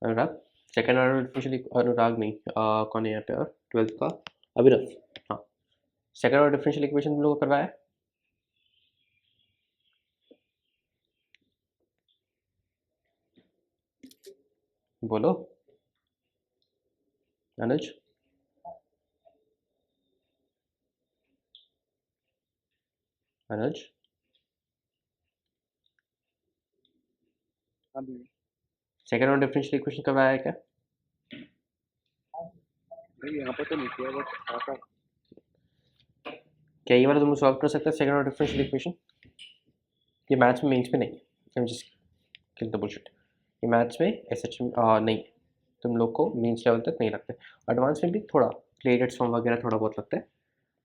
अनुराग, सेकेंड ऑर्डर डिफरेंशियल, अनुराग नहीं, कौन है यहाँ पे? और 12th का अभिनव. हाँ, सेकेंड ऑर्डर डिफरेंशियल इक्वेशन तुम लोग को करवाया है? बोलो अनुज. अनुज, सेकेंड ऑर्डर डिफरेंशियल इक्वेशन करवाया है क्या? नहीं, यहाँ पर तो नहीं किया, बट आता क्या ये वाला तुम सॉल्व कर सकते हैं सेकेंड ऑर्डर डिफरेंशियल इक्वेशन? ये मैथ्स में मेंस में नहीं है, जस्ट किल द बुलशिट. ये मैथ्स में एसएचएम नहीं, तुम लोग को मेंस लेवल तक नहीं लगता है. एडवांस में भी थोड़ा क्लेरेट्स फॉर्म वगैरह थोड़ा बहुत लगता है,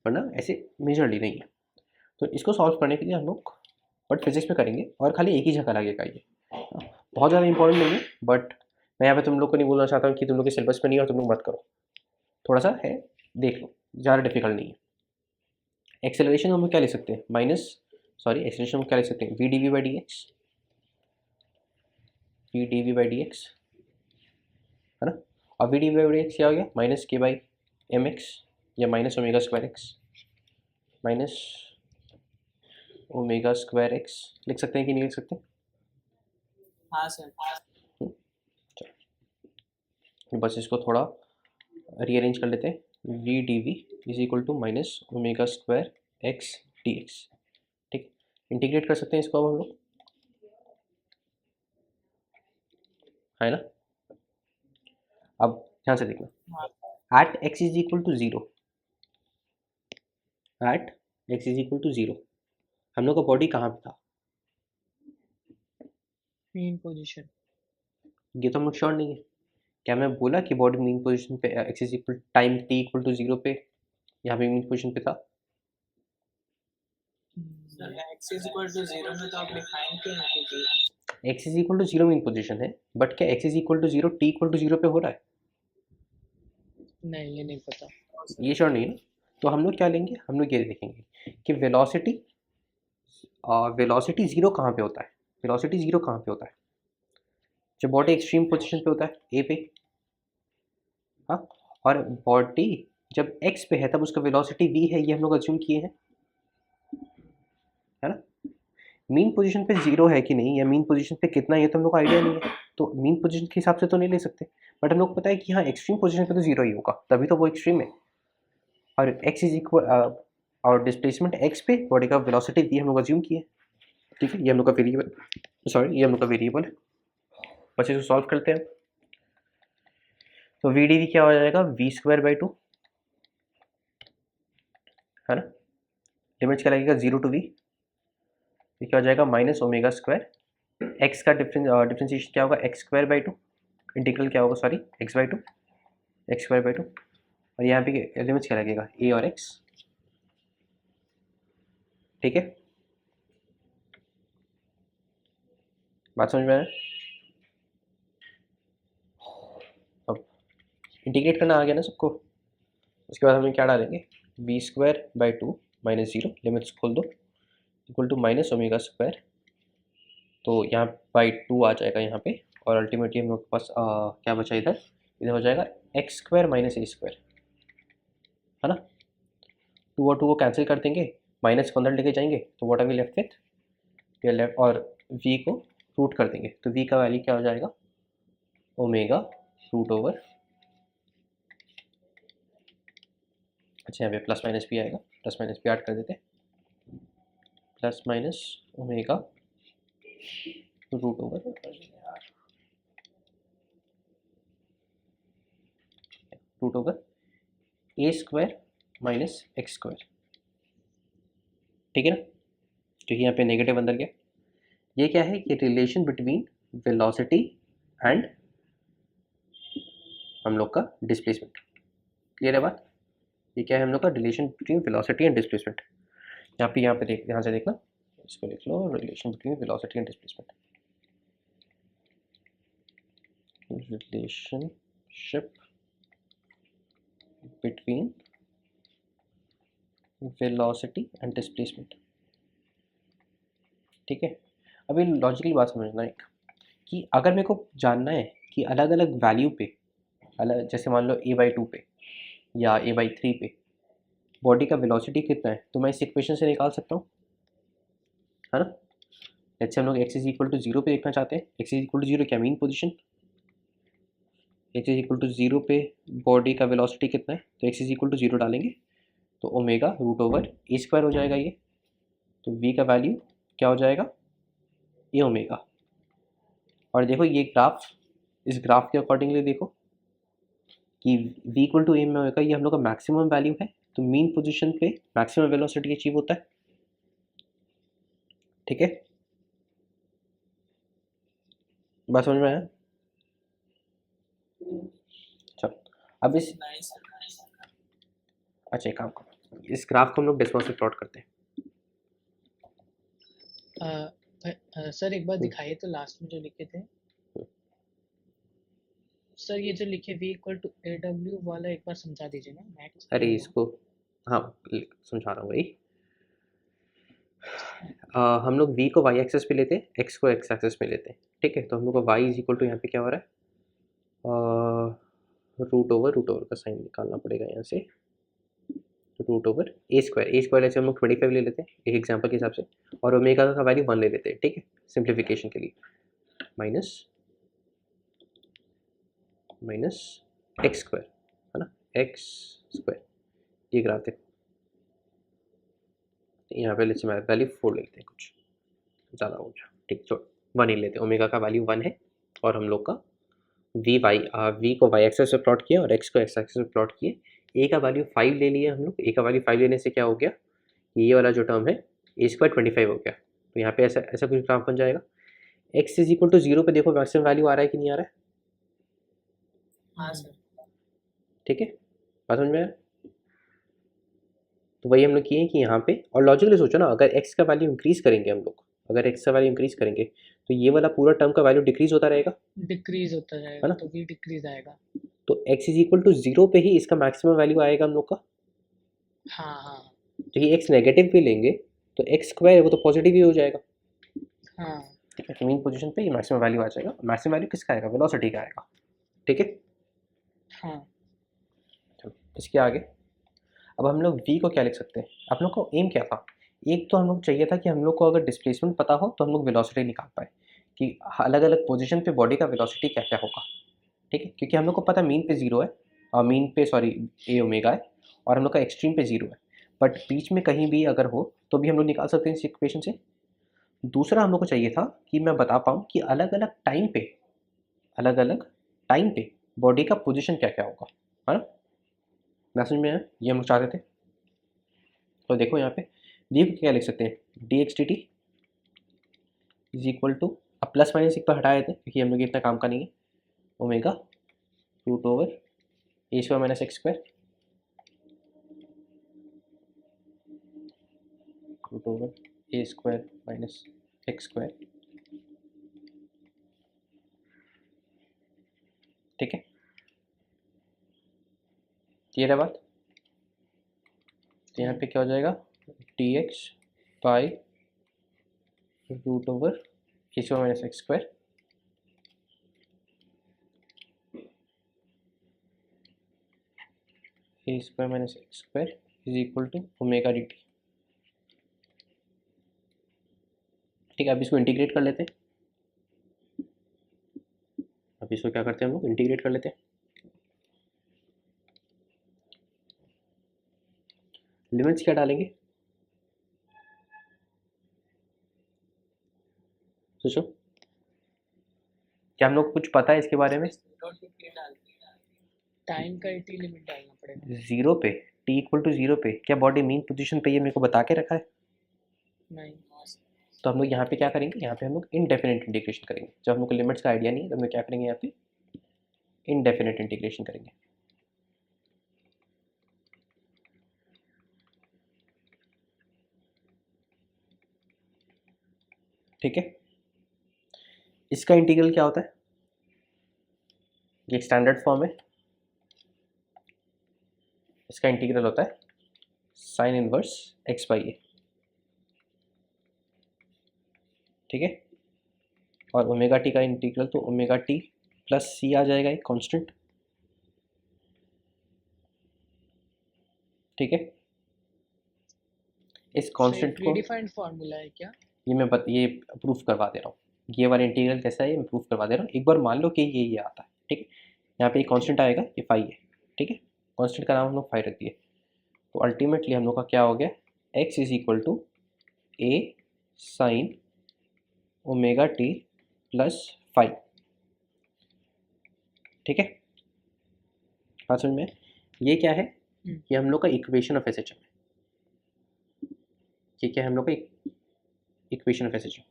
वरना ऐसे मेजरली नहीं है. तो इसको सॉल्व करने के लिए हम लोग बट फिजिक्स में करेंगे और खाली एक ही जगह लगेगा ये, बहुत ज़्यादा इंपॉर्टेंट नहीं है, बट मैं यहाँ पे तुम लोग को नहीं बोलना चाहता हूँ कि तुम लोग के सिलेबस में नहीं है और तुम लोग मत करो, थोड़ा सा है देख लो, ज़्यादा डिफिकल्ट नहीं है। एक्सेलरेशन हम लोग क्या लिख सकते हैं, एक्सेलरेशन हम क्या लिख सकते हैं, v d v by d x, v d v by d x है ना। और v d v by d x क्या हो गया, minus k by m x या minus omega square x, minus omega square x लिख सकते हैं कि नहीं लिख सकते? हाँ सर। बस इसको थोड़ा रीअरेंज कर लेते हैं, v d v is equal to minus omega square x d x, ठीक। इंटीग्रेट कर सकते हैं इसको अब हम लोग, है ना। अब ध्यान से देखना, at x is equal to zero, at x is equal to zero हम लोग का बॉडी कहाँ पे था, मीन पोजीशन। ये तो हम लोग श्योर नहीं है। क्या मैं बोला कि बॉडी मीन पोजीशन पे x is equal time t equal to zero पे यहाँ पे मीन पोजीशन पे था? Sir x is equal to 0 में तो आप डिफाइन क्यों नहीं कीजिए? X is equal to zero mean position है, बट क्या x is equal to zero t equal to zero पे हो रहा है? नहीं, ये नहीं पता। ये श्योर नहीं है ना। तो हम लोग क्या लेंगे, हम लोग ये देखेंगे कि वेलोसिटी ज़ीरो कहाँ पे होता है, वेलोसिटी ज़ीरो कहाँ पे होता है, जब बॉडी एक्सट्रीम पोजीशन पे होता है ए पे, हाँ। और बॉडी जब एक्स पे है तब उसका वेलोसिटी वी है, ये हम लोग अज्यूम किए हैं, है ना। मीन पोजीशन पे ज़ीरो है कि नहीं या मीन पोजीशन पे कितना, ये तो हम लोग को आइडिया नहीं है, तो मीन पोजीशन के हिसाब से तो नहीं ले सकते, बट हम लोग को पता है कि हाँ एक्सट्रीम पोजीशन पे तो ज़ीरो ही होगा, तभी तो वो एक्सट्रीम है। और एक्स इज इक्वल और डिस्प्लेसमेंट एक्स पे बॉडी का वेलोसिटी वी हम लोग अज्यूम किए, ठीक है। ये हम लोग का वेरिएबल, सॉरी ये हम लोग का वेरिएबल है। बस इसको सॉल्व करते हैं। तो वी डी वी क्या हो जाएगा, वी स्क्वायर बाई टू, है ना। लिमिट्स क्या लगेगा, जीरो टू वी, ये क्या हो जाएगा माइनस ओमेगा स्क्वायर, एक्स का डिफ्रेंशिएशन क्या होगा, x square by to, integral क्या होगा, sorry x by two, x square by to, और यहाँ पे लिमिट्स क्या लगेगा, ए और एक्स, ठीक है। बात समझ में आया? अब इंटीग्रेट करना आ गया ना सबको, उसके बाद हम क्या डालेंगे, b square by two minus zero, limits खोल दो, equal to minus omega square, तो यहाँ बाई टू आ जाएगा यहाँ पे, और अल्टीमेटली हम लोग के पास क्या बचा इधर, इधर हो जाएगा एक्स स्क्वायर माइनस ए स्क्वायर, है ना। टू और टू को कैंसिल कर देंगे, माइनस को अंदर लेके जाएंगे, तो what are we left with, we are left, और वी को रूट कर देंगे, तो वी का वैल्यू क्या हो जाएगा, ओमेगा रूट ओवर, अच्छा यहाँ पे प्लस माइनस भी आएगा, प्लस माइनस भी ऐड कर देते हैं, plus minus omega root over, root over a square minus x square, ठीक है ना। तो यहाँ पे नेगेटिव अंदर गया, ये क्या है, ये रिलेशन बिटवीन वेलोसिटी एंड हम लोग का डिस्प्लेसमेंट, क्लियर है बात। ये क्या है हम लोग का relation between velocity and displacement, यहाँ पे देख, यहाँ से देखना, इसको लिख लो, relation between velocity and displacement, relationship between velocity and displacement, ठीक है। अभी लॉजिकली बात समझना एक, कि अगर मेरे को जानना है कि अलग अलग वैल्यू पे, अलग जैसे मान लो ए बाई टू पे या ए बाई थ्री पे बॉडी का वेलोसिटी कितना है, तो मैं इस इक्वेशन से निकाल सकता हूँ, है ना। जैसे हम लोग x is equal to zero पे देखना चाहते हैं, x is equal to zero क्या mean position, x is equal to zero पे बॉडी का वेलोसिटी कितना है, तो x is equal to zero डालेंगे, तो omega root over a square हो जाएगा ये, तो वी का वैल्यू क्या हो जाएगा, ए ओमेगा। और देखो ये ग्राफ, इस ग्राफ के अकॉर्डिंगली देखो कि v इक्वल टू ए में होगा, ये हम लोग का मैक्सिमम वैल्यू है, तो मीन पोजीशन पे मैक्सिमम वेलोसिटी अचीव होता है, ठीक है। बात समझ में आया? चलो अब इस, नाइस। अच्छा एक काम करो, इस ग्राफ को हम लोग डिस्पर्सिव प्लॉट करते हैं, सर एक बार दिखाइए तो लास्ट में जो लिखे थे सर, ये जो लिखे v इक्वल टू ए डब्ल्यू वाला एक बार समझा दीजिए ना, मैक्स अरे इसको, हाँ समझा रहा हूँ वही। हम लोग v को y एक्सेस पे लेते हैं, x को x एक्सेस पे लेते हैं, ठीक है। तो हम लोग का y इज इक्वल टू यहाँ पे क्या हो रहा है, रूट ओवर का साइन निकालना पड़ेगा यहाँ से, रूट ओवर ए स्क्वायर ऐसे हम लोग 25 ले लेते हैं एक एग्जांपल के हिसाब से, और ओमेगा का वैल्यू 1 ले लेते हैं, ठीक है, सिंप्लीफिकेशन के लिए। माइनस माइनस एक्स स्क्वायर, है ना, एक्स स्क्वायर, ये ग्राफ देखो, यहाँ पे लेट्स वैल्यू 4 ले लेते हैं, कुछ ज़्यादा हो गया, ठीक, तो 1 ही लेते हैं, ओमेगा का वैल्यू 1 है, और हम लोग का वी को वाई एक्सेस पे प्लॉट किया और एक्स को एक्स एक्सेस पे प्लॉट किए। ए का वैल्यू 5 ले लिया हम लोग, ए का वैल्यू 5 लेने से क्या हो गया, ये वाला जो टर्म है ए स्क्वायर 25 हो गया, तो यहाँ पे ऐसा ऐसा कुछ ग्राफ बन जाएगा। एक्स इज इक्वल टू 0 पे देखो मैक्सिमम वैल्यू आ रहा है कि नहीं आ रहा है, हाँ सर। ठीक है, बात समझ में आया। तो वही हम लोग किए हैं कि यहाँ पे, और लॉजिकली सोचो ना, अगर एक्स का वैल्यू इंक्रीज करेंगे हम लोग, अगर एक्स का वैल्यू इंक्रीज करेंगे तो ये वाला पूरा टर्म का वैल्यू डिक्रीज होता रहेगा, डिक्रीज होता है जाएगा, ना? तो v डिक्रीज आएगा। तो एक्स इज इक्वल टू 0 पे ही इसका मैक्सिमम वैल्यू आएगा हम लोग का। हाँ हाँ तो ये एक्स नेगेटिव भी लेंगे तो एक्स स्क्वायर वो तो पॉजिटिव ही हो जाएगा, हाँ ठीक है। तो मीन पोजीशन पे ये मैक्सिमम वैल्यू आ जाएगा, मैक्सिमम वैल्यू किसका आएगा, वेलोसिटी का आएगा, ठीक है। हाँ। चलो इसके आगे, अब हम लोग v को क्या लिख सकते हैं, आप लोग को एम क्या था, एक तो हम लोग चाहिए था कि हम लोग को अगर डिस्प्लेसमेंट पता हो तो हम लोग वेलोसिटी निकाल पाए कि अलग अलग पोजीशन पे बॉडी का वेलोसिटी क्या क्या होगा, ठीक है, क्योंकि हम लोग को पता मीन पे 0 है, और मीन पे सॉरी ए ओमेगा है, और हम लोग का एक्सट्रीम पे 0 है, बट बीच में कहीं भी अगर हो तो भी हम लोग निकाल सकते हैं इस इक्वेशन से। दूसरा हम लोग को चाहिए था कि मैं बता पाऊँ कि अलग अलग टाइम पे बॉडी का पोजीशन क्या क्या होगा, है ना, मैसेज में है ये हम लोग चाहते थे। तो देखो यहाँ पे डी को क्या लिख सकते हैं, d x d t is equal to, अब प्लस माइनस एक पर हटा देते हैं क्योंकि हम लोग इतना काम का नहीं है, omega root over a square minus x square, root over a square minus x square, ठीक है, क्लियर है बात। तो यहाँ पे क्या हो जाएगा, d x by root over a square minus x square, a square minus x square is equal to omega d t, ठीक है। अब इसको इंटीग्रेट कर लेते हैं, अब इसको क्या करते हैं हम लोग, इंटीग्रेट कर लेते हैं। लिमिट्स क्या डालेंगे, सोचो, क्या हम लोग को कुछ पता है इसके बारे में। टाइम का टी लिमिट डालना पड़ेगा। 0 पे, टी इक्वल टू 0 पे क्या बॉडी मीन पोजीशन पे ये मेरे को बता के रखा है, नहीं। तो हम लोग यहाँ पे क्या करेंगे, यहाँ पे हम लोग इनडेफिनेट इंटीग्रेशन करेंगे, जब हम लोग को लिमिट्स का आइडिया नहीं है तो हम लोग क्या करेंगे, यहाँ पे इनडेफिनेट इंटीग्रेशन करेंगे, ठीक है। इसका इंटीग्रल क्या होता है, ये स्टैंडर्ड फॉर्म है, इसका इंटीग्रल होता है sine inverse x by a, ठीक है, और ओमेगा टी का इंटीग्रल तो ओमेगा टी प्लस सी आ जाएगा एक कांस्टेंट, ठीक है। इस कांस्टेंट को प्रीडिफाइंड फार्मूला है क्या? ये प्रूफ करवा दे रहा हूँ, ये वाला इंटीग्रल कैसा है ये मैं प्रूफ करवा दे रहा हूँ, एक बार मान लो कि ये आता है, ठीक है। यहाँ पे एक कांस्टेंट आएगा, ये फाई है, ठीक है, कांस्टेंट का नाम हम लोग फाई रख दिए, तो अल्टीमेटली हम लोग का क्या हो गया, x is equal to a sine omega t plus phi, ठीक है, बात समझ में। ये क्या है, ये हम लोग का equation of S H M, ये क्या है हम लोग का equation of S H M,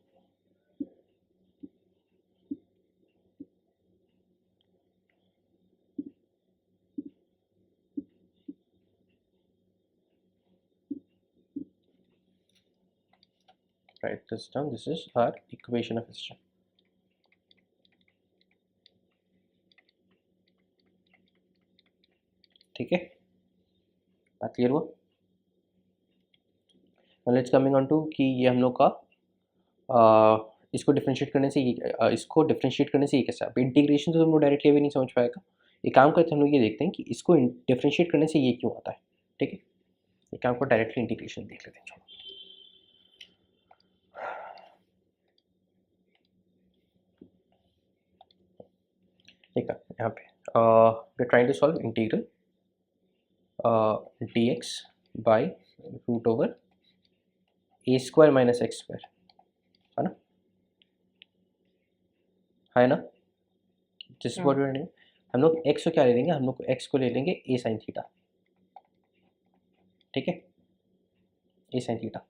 write this down. This is our equation of system. ठीक है, बात क्लियर हुआ? लेट्स कमिंग ऑन टू कि ये हम लोग का इसको डिफरेंशिएट करने से ये कैसा, अब इंटीग्रेशन तो तुम लोग डायरेक्टली अभी नहीं समझ पाएगा। एक काम करते हैं, हम लोग ये देखते हैं कि इसको डिफरेंशिएट करने से ये क्यों आता है। ठीक है, एक काम को डायरेक्टली इंटीग्रेशन देख लेते हैं। चलो ठीक है, यहाँ पे we are trying to solve integral dx by root over a square minus x square, है ना? जिस हाँ। व्हाट वी आर डूइंग, हम लोग x को क्या ले लेंगे, हम लोग x को ले लेंगे a sin थीटा। ठीक है, a sin थीटा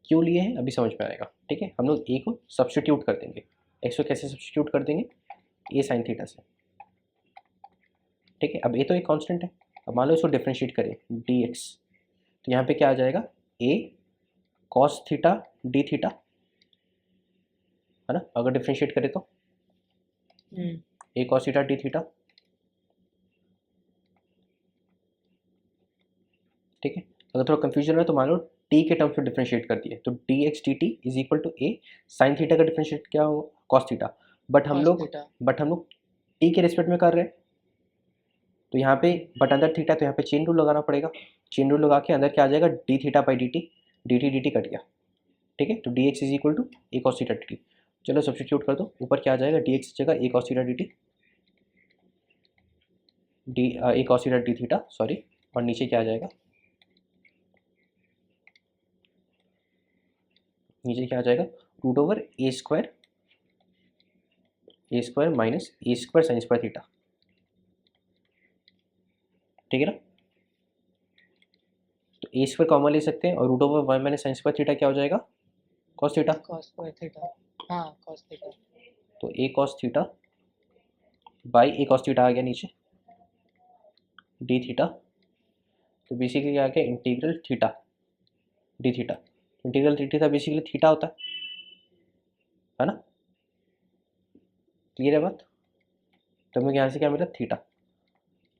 क्यों लिए हैं अभी समझ में आएगा। ठीक है, हम लोग a को सब्स्टिट्यूट कर देंगे। x को कैसे सब्स्टिट्यूट कर देंगे, a sin थीटा से। ठीक है, अब a तो एक कांस्टेंट है, अब मान लो इसको डिफरेंशिएट करें dx, तो यहाँ पे क्या आ जाएगा, a cos theta d theta, है ना? अगर डिफरेंशिएट करें तो a cos theta d theta. ठीक है, अगर थोड़ा कंफ्यूजन है तो मान लो t के टर्म्स में डिफरेंशिएट कर दिए, तो dx dt is equal to a sin theta का डिफरेंशिएट क्या होगा, cos थीटा। बट हम लोग t के रिस्पेक्ट में कर रहे हैं, तो यहाँ पे बट अंदर थीटा, तो यहाँ पे चेन रूल लगाना पड़ेगा। चेन रूल लगा के अंदर क्या आ जाएगा, d theta by dt, dt dt cut गया। ठीक है, तो dx is equal to a cos theta dt। चलो सब्स्टिट्यूट कर दो, ऊपर क्या आ जाएगा, dx की जगह a cos theta dt, a cos theta d theta sorry, और नीचे क्या आ जाएगा, नीचे क्या आ जाएगा, root over a square minus A square sine square theta. ठीक है ना, तो ए स्क्वायर कॉमन ले सकते हैं और root over one minus sine square theta क्या हो जाएगा, कॉस थीटा। हाँ cos थीटा, तो a cos theta by a cos theta आ गया नीचे, डी थीटा। तो बेसिकली क्या आ गया, integral theta d theta. Integral d theta basically theta होता है ना? क्लियर है बात? तो हमें यहाँ से क्या मिला, थीटा।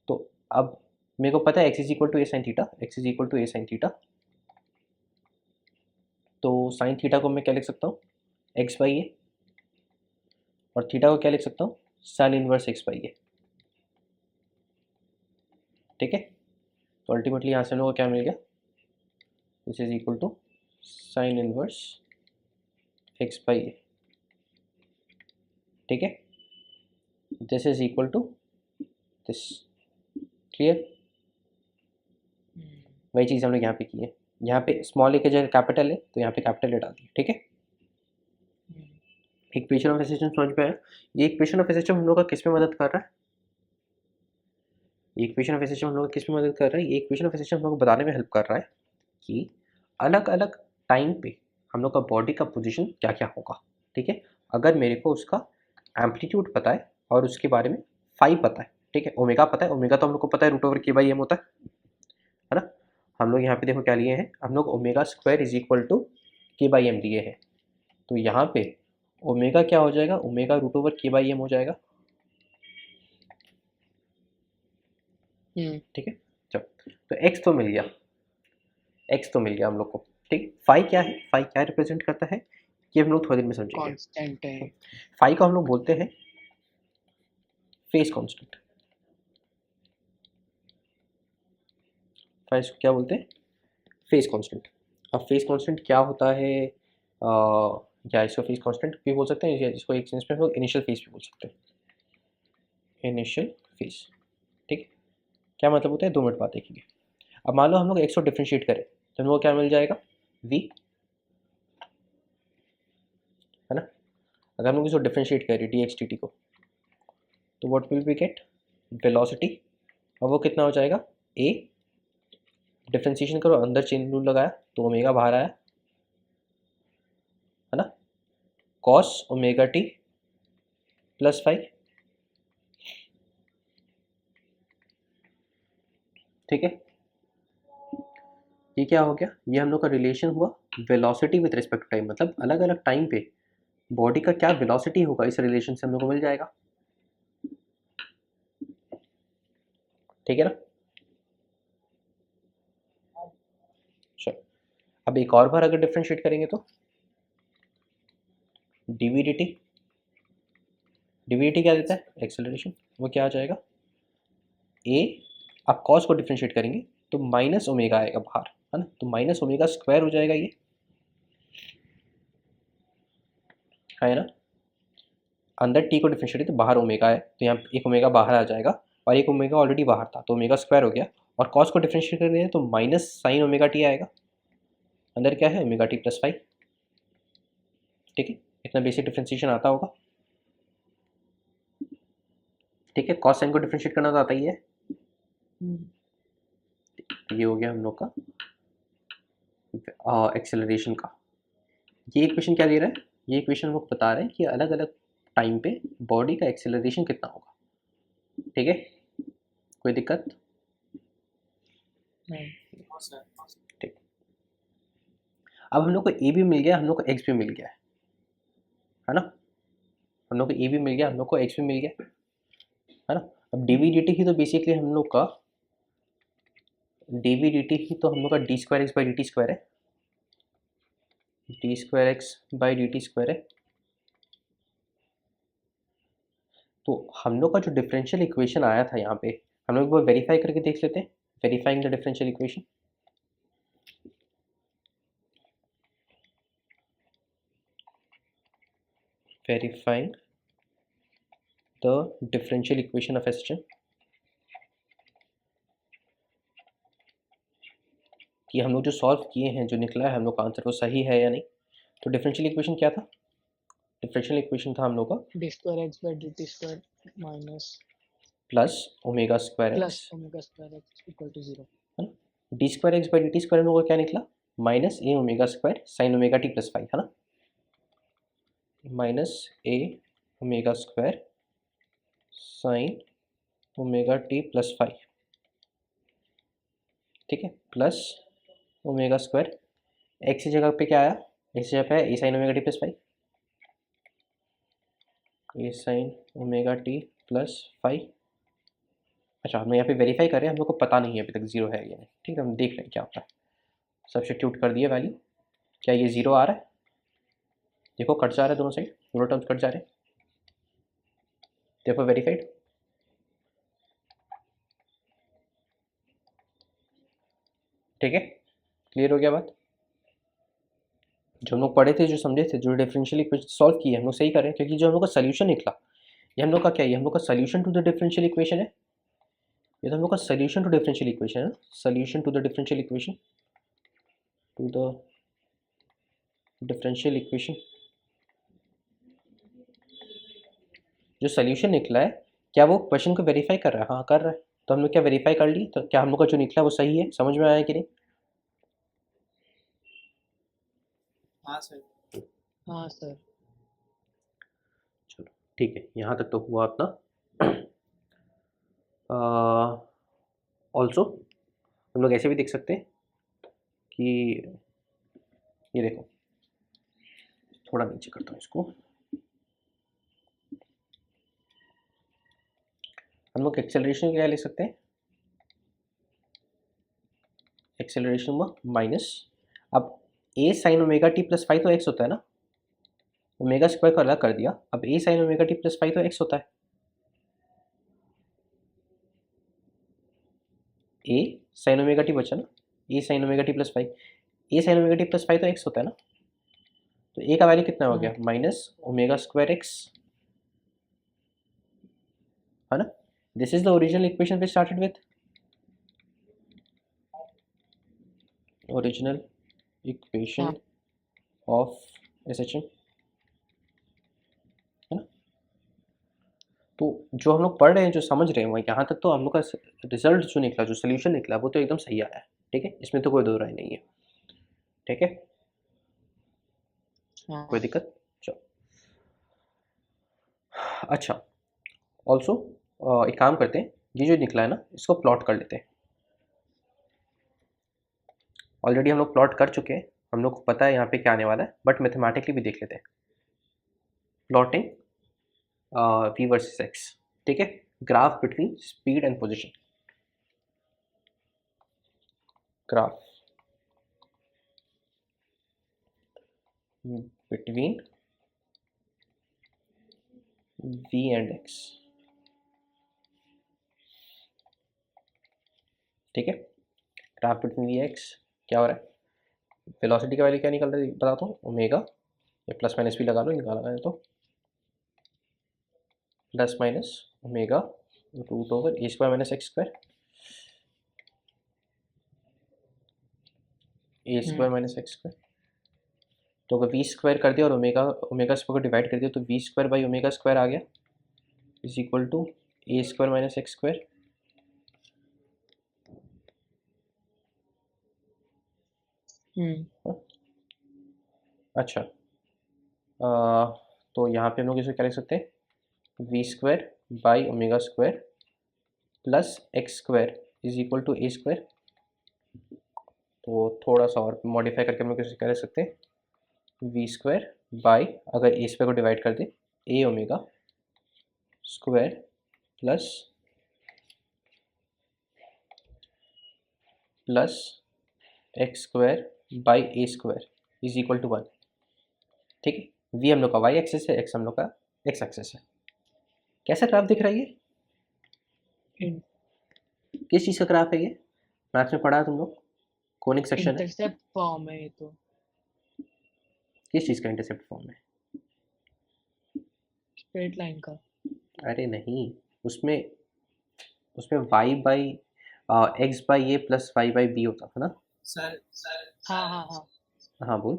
तो अब मेरे को पता है x is equal to a sine theta, x is equal to a sine theta. तो साइन थीटा को मैं क्या लिख सकता हूँ, x बाई ए, और थीटा को क्या लिख सकता हूँ, sign inverse x by a. ठीक है, तो अल्टीमेटली यहाँ से हम लोग को क्या मिल गया, this is equal to sine inverse x by a. ठीक है, this is equal to this. Clear? वही चीज़ हम लोग यहाँ पे की है, यहाँ पे स्मॉल ए की जगह कैपिटल है, तो यहाँ पे कैपिटल ए डाल दिया। ठीक है, इक्वेशन ऑफ ए सिस्टम समझ में आया। ये इक्वेशन ऑफ ए सिस्टम हम लोग का किस में मदद कर रहा है, इक्वेशन ऑफ ए सिस्टम हम लोग किस में मदद कर रहा है, ये इक्वेशन ऑफ ए सिस्टम हम लोग को बताने में हेल्प कर रहा है कि अलग अलग टाइम पे हम लोग का बॉडी का पोजीशन क्या क्या होगा। ठीक है, अगर मेरे को उसका एम्पलीट्यूड पता है और उसके बारे में फाई पता है, ठीक है, ओमेगा पता है, ओमेगा तो हम लोग को पता है root over k by M होता है ना? हम लोग यहाँ पे देखो क्या लिए हैं, हम लोग omega square is equal to k by m लिए हैं। तो यहाँ पे ओमेगा क्या हो जाएगा, omega root over k by m हो जाएगा। ठीक है, चलो तो एक्स तो मिल गया, एक्स तो मिल गया हम लोग को। ठीक, फाई क्या है, फाई क्या रिप्रेजेंट करता है, ये हम लोग थोड़ी देर में समझेंगे। कांस्टेंट है, फाई को हम लोग बोलते हैं फेस कांस्टेंट। फाई को क्या बोलते हैं, फेस कांस्टेंट। अब फेस कांस्टेंट क्या होता है, या इसको फेस कांस्टेंट भी बोल सकते हैं, या इसको एक सेंस में हम लोग इनिशियल फेस भी बोल सकते हैं, इनिशियल फेस। ठीक है, क्या मतलब होता है, 2 मिनट बाद देखेंगे। अब मान लो हम लोग x को डिफरेंशिएट करें, तो हम लोग क्या मिल जाएगा, v, है ना? अगर हम लोग इसको डिफरेंशिएट करें dx dt को, तो what will we get, velocity. और वो कितना हो जाएगा, a, डिफरेंशिएशन करो, अंदर चेन रूल लगाया तो ओमेगा बाहर आया, है ना, cos ओमेगा t प्लस 5। ठीक है, ये क्या हो गया, ये हम लोग का रिलेशन हुआ velocity with respect to time, मतलब अलग अलग टाइम पे बॉडी का क्या वेलोसिटी होगा इस रिलेशन से हम लोग को मिल जाएगा। ठीक है ना। चलो अब एक और बार अगर डिफ्रेंशिएट करेंगे तो डीवीडीटी, डीवीडीटी क्या देता है, एक्सेलरेशन, वो क्या आ जाएगा ए, आप कॉस को डिफ्रेंशिएट करेंगे तो माइनस ओमेगा आएगा बाहर, है ना, तो माइनस ओमेगा स्क्वायर हो जाएगा ये, है ना। अंदर टी को डिफ्रेंशिएट तो बाहर ओमेगा है, तो यहाँ एक ओमेगा बाहर आ जाएगा और एक ओमेगा ऑलरेडी बाहर था तो ओमेगा स्क्वायर हो गया, और कॉस को डिफ्रेंशिएट कर रहे हैं तो माइनस साइन ओमेगा टी आएगा, अंदर क्या है ओमेगा टी प्लस 5। ठीक है, इतना बेसिक डिफ्रेंशिएशन आता होगा। ठीक है, कॉस साइन को डिफ्रेंशिएट करना तो आता ही है। ये हो गया हम लोग का एक्सेलरेशन का। ये इक्वेशन क्या दे रहा है, ये इक्वेशन हमको बता रहे हैं कि अलग अलग टाइम पे बॉडी का एक्सेलरेशन कितना होगा। ठीक है, कोई दिक्कत नहीं। हाँ सर। ठीक। अब हम लोग को ए भी मिल गया, हम लोग को एक्स भी मिल गया है ना, हम लोग को ए भी मिल गया, हम लोग को एक्स भी मिल गया, है ना। अब डी वी डी टी ही तो बेसिकली हम लोग का डी वी डी टी ही तो हम लोग का d square x by d t square है, d square x by d t square है। तो हम लोग का जो डिफरेंशियल इक्वेशन आया था यहाँ पे, हम लोग वो वेरीफाई करके देख लेते हैं, verifying the differential equation. Verifying the differential equation of SHM, कि हम लोग जो सॉल्व किए हैं, जो निकला है हम लोग का आंसर वो सही है या नहीं। तो डिफरेंशियल इक्वेशन क्या था, डिफरेंशियल इक्वेशन था हम लोग का d square x by d t square minus plus omega square plus x, omega square x equal to 0। है ना। D square x by d t square हम लोग का क्या निकला, minus a omega square sine omega t plus 5, है ना, minus a omega square sine omega t plus 5। ठीक है, प्लस ओमेगा स्क्वायर एक्स की जगह पे क्या आया, एक्स की जगह पे ए साइन ओमेगा टी प्लस 5, ए साइन ओमेगा टी प्लस 5। अच्छा, हम यहाँ पे वेरीफाई कर रहे हैं, हम लोग को पता नहीं है अभी तक जीरो है या नहीं। ठीक है, हम देख लें क्या होता है। सब्स्टिट्यूट कर दिया वैल्यू, क्या ये जीरो आ रहा है, देखो कट जा रहा है दोनों साइड, दोनों टर्म्स कट जा रहे हैं, देखो वेरीफाइड। ठीक है, क्लियर हो गया बात। जो हम लोग पढ़े थे, जो समझे थे, जो डिफरेंशियल इक्वेशन सॉल्व किए हम लोग सही कर रहे हैं, क्योंकि जो हम लोग का सोल्यूशन निकला ये हम लोग का क्या है, ये हम लोग का solution to the differential equation है, ये तो हम लोग का सोल्यूशन टू डिफरेंशियल इक्वेशन है ना, solution to the differential equation, to the differential equation. जो सोल्यूशन निकला है क्या वो क्वेश्चन को वेरीफाई कर रहा है, हाँ कर रहा है, तो हम लोग क्या वेरीफाई कर ली, तो क्या हम लोग का जो निकला वो सही है, समझ में आया कि नहीं। हाँ सर। हाँ सर। चलो ठीक है, यहाँ तक तो हुआ अपना। ऑल्सो हम लोग ऐसे भी देख सकते हैं कि ये देखो, थोड़ा नीचे करता हूँ इसको, हम लोग एक्सेलरेशन क्या ले सकते हैं, एक्सेलरेशन हुआ माइनस, अब ए साइन ओमेगा टी प्लस 5 तो एक्स होता है ना, ओमेगा स्क्वायर को अलग कर दिया, अब ए साइन ओमेगा टी प्लस 5 तो एक्स होता है, ए साइन ओमेगा टी बचा ना, ए साइन ओमेगा टी प्लस 5, ए साइन ओमेगा टी प्लस 5 तो एक्स होता है ना, तो ए का वैल्यू कितना हो गया, माइनस ओमेगा स्क्वायर एक्स, है ना। This is the original equation we started with, original equation of SHM, है ना। तो जो हम लोग पढ़ रहे हैं, जो समझ रहे हैं, वह यहाँ तक तो हम लोग का रिजल्ट जो निकला, जो सोल्यूशन निकला वो तो एकदम सही आया है। ठीक है, इसमें तो कोई दो राय नहीं है। ठीक है, हाँ। कोई दिक्कत। चलो अच्छा, ऑल्सो एक काम करते हैं, ये जो निकला है ना इसको प्लॉट कर लेते हैं। ऑलरेडी हम लोग प्लॉट कर चुके हैं, हम लोग को पता है यहाँ पे क्या आने वाला है, बट मैथमेटिकली भी देख लेते हैं। प्लॉटिंग v वर्सेस x, ठीक है, graph between speed and position, graph between v and x, ठीक है, ग्राफ बिटवीन v x क्या हो रहा है, वेलोसिटी का वैल्यू क्या निकल रहा है बताता हूँ, ओमेगा, या प्लस माइनस भी लगा लो, निकाला है तो plus minus omega root over a square minus x square, a square minus x square. तो अगर वी स्क्वायर कर दिया और ओमेगा ओमेगा स्क्वायर को डिवाइड कर दिया तो v square by omega square आ गया, is equal to a square minus x square. अच्छा, तो यहाँ पे हम लोग इसे क्या लिख सकते हैं, v square by omega square plus x square is equal to a square. तो थोड़ा सा और मॉडिफाई करके हम लोग इसे क्या लिख सकते हैं, वी स्क्वायर बाई, अगर ए स्क्वायर को डिवाइड कर दे, a omega square plus x square by a square is equal to 1, ठीक है। वी हम लोग का वाई एक्सेस है, एक्स हम लोग का एक्स एक्सेस है। कैसा ग्राफ दिख रहा है ये, किस चीज़ का ग्राफ है ये, मैथ्स में पढ़ा है तुम लोग, कोनिक सेक्शन है, इंटरसेप्ट फॉर्म है ये तो, किस चीज़ का इंटरसेप्ट फॉर्म है, स्ट्रेट लाइन का। अरे नहीं, उसमें उसमें y by x by a plus y by b होता था ना। सर हाँ हाँ हाँ हाँ बोल।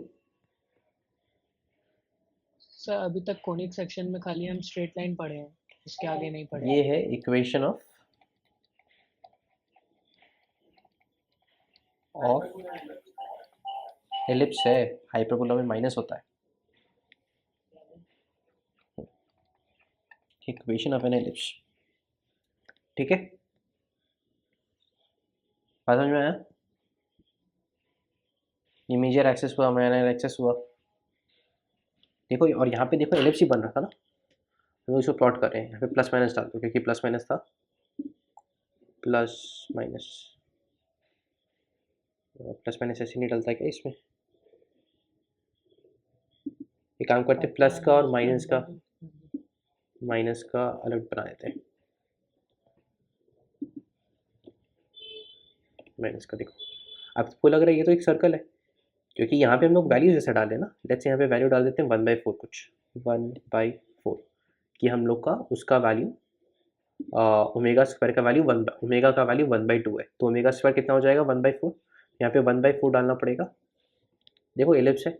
सर, अभी तक कोनिक सेक्शन में खाली हम स्ट्रेट लाइन पढ़े हैं, उसके आगे नहीं पढ़े। ये है इक्वेशन ऑफ एलिप्स है, हाइपरबोला में माइनस होता है, इक्वेशन ऑफ एन एलिप्स, ठीक है, बात समझ में आया। ये मेजर एक्सेस हुआ, माइनर एक्सेस हुआ, देखो, और यहाँ पे देखो एलिप्स ही बन रहा था ना, हम लोग इसको प्लॉट कर रहे हैं, यहाँ पे प्लस माइनस डाल दो क्योंकि प्लस माइनस था, प्लस माइनस, प्लस माइनस ऐसे नहीं डलता क्या इसमें, ये काम करते प्लस का और माइनस का अलग बना देते हैं, माइनस का, देखो आपको लग रहा है ये तो एक सर्कल है, क्योंकि यहाँ पे हम लोग वैल्यू जैसे डाले ना, लेट्स यहाँ पे वैल्यू डाल देते हैं 1/4, कुछ 1/4 कि हम लोग का उसका वैल्यू ओमेगा स्क्वायर का वैल्यू ओमेगा का वैल्यू 1/2 है, तो ओमेगा स्क्वायर कितना हो जाएगा 1/4, यहाँ पे 1/4 डालना पड़ेगा, देखो एलिप्स है,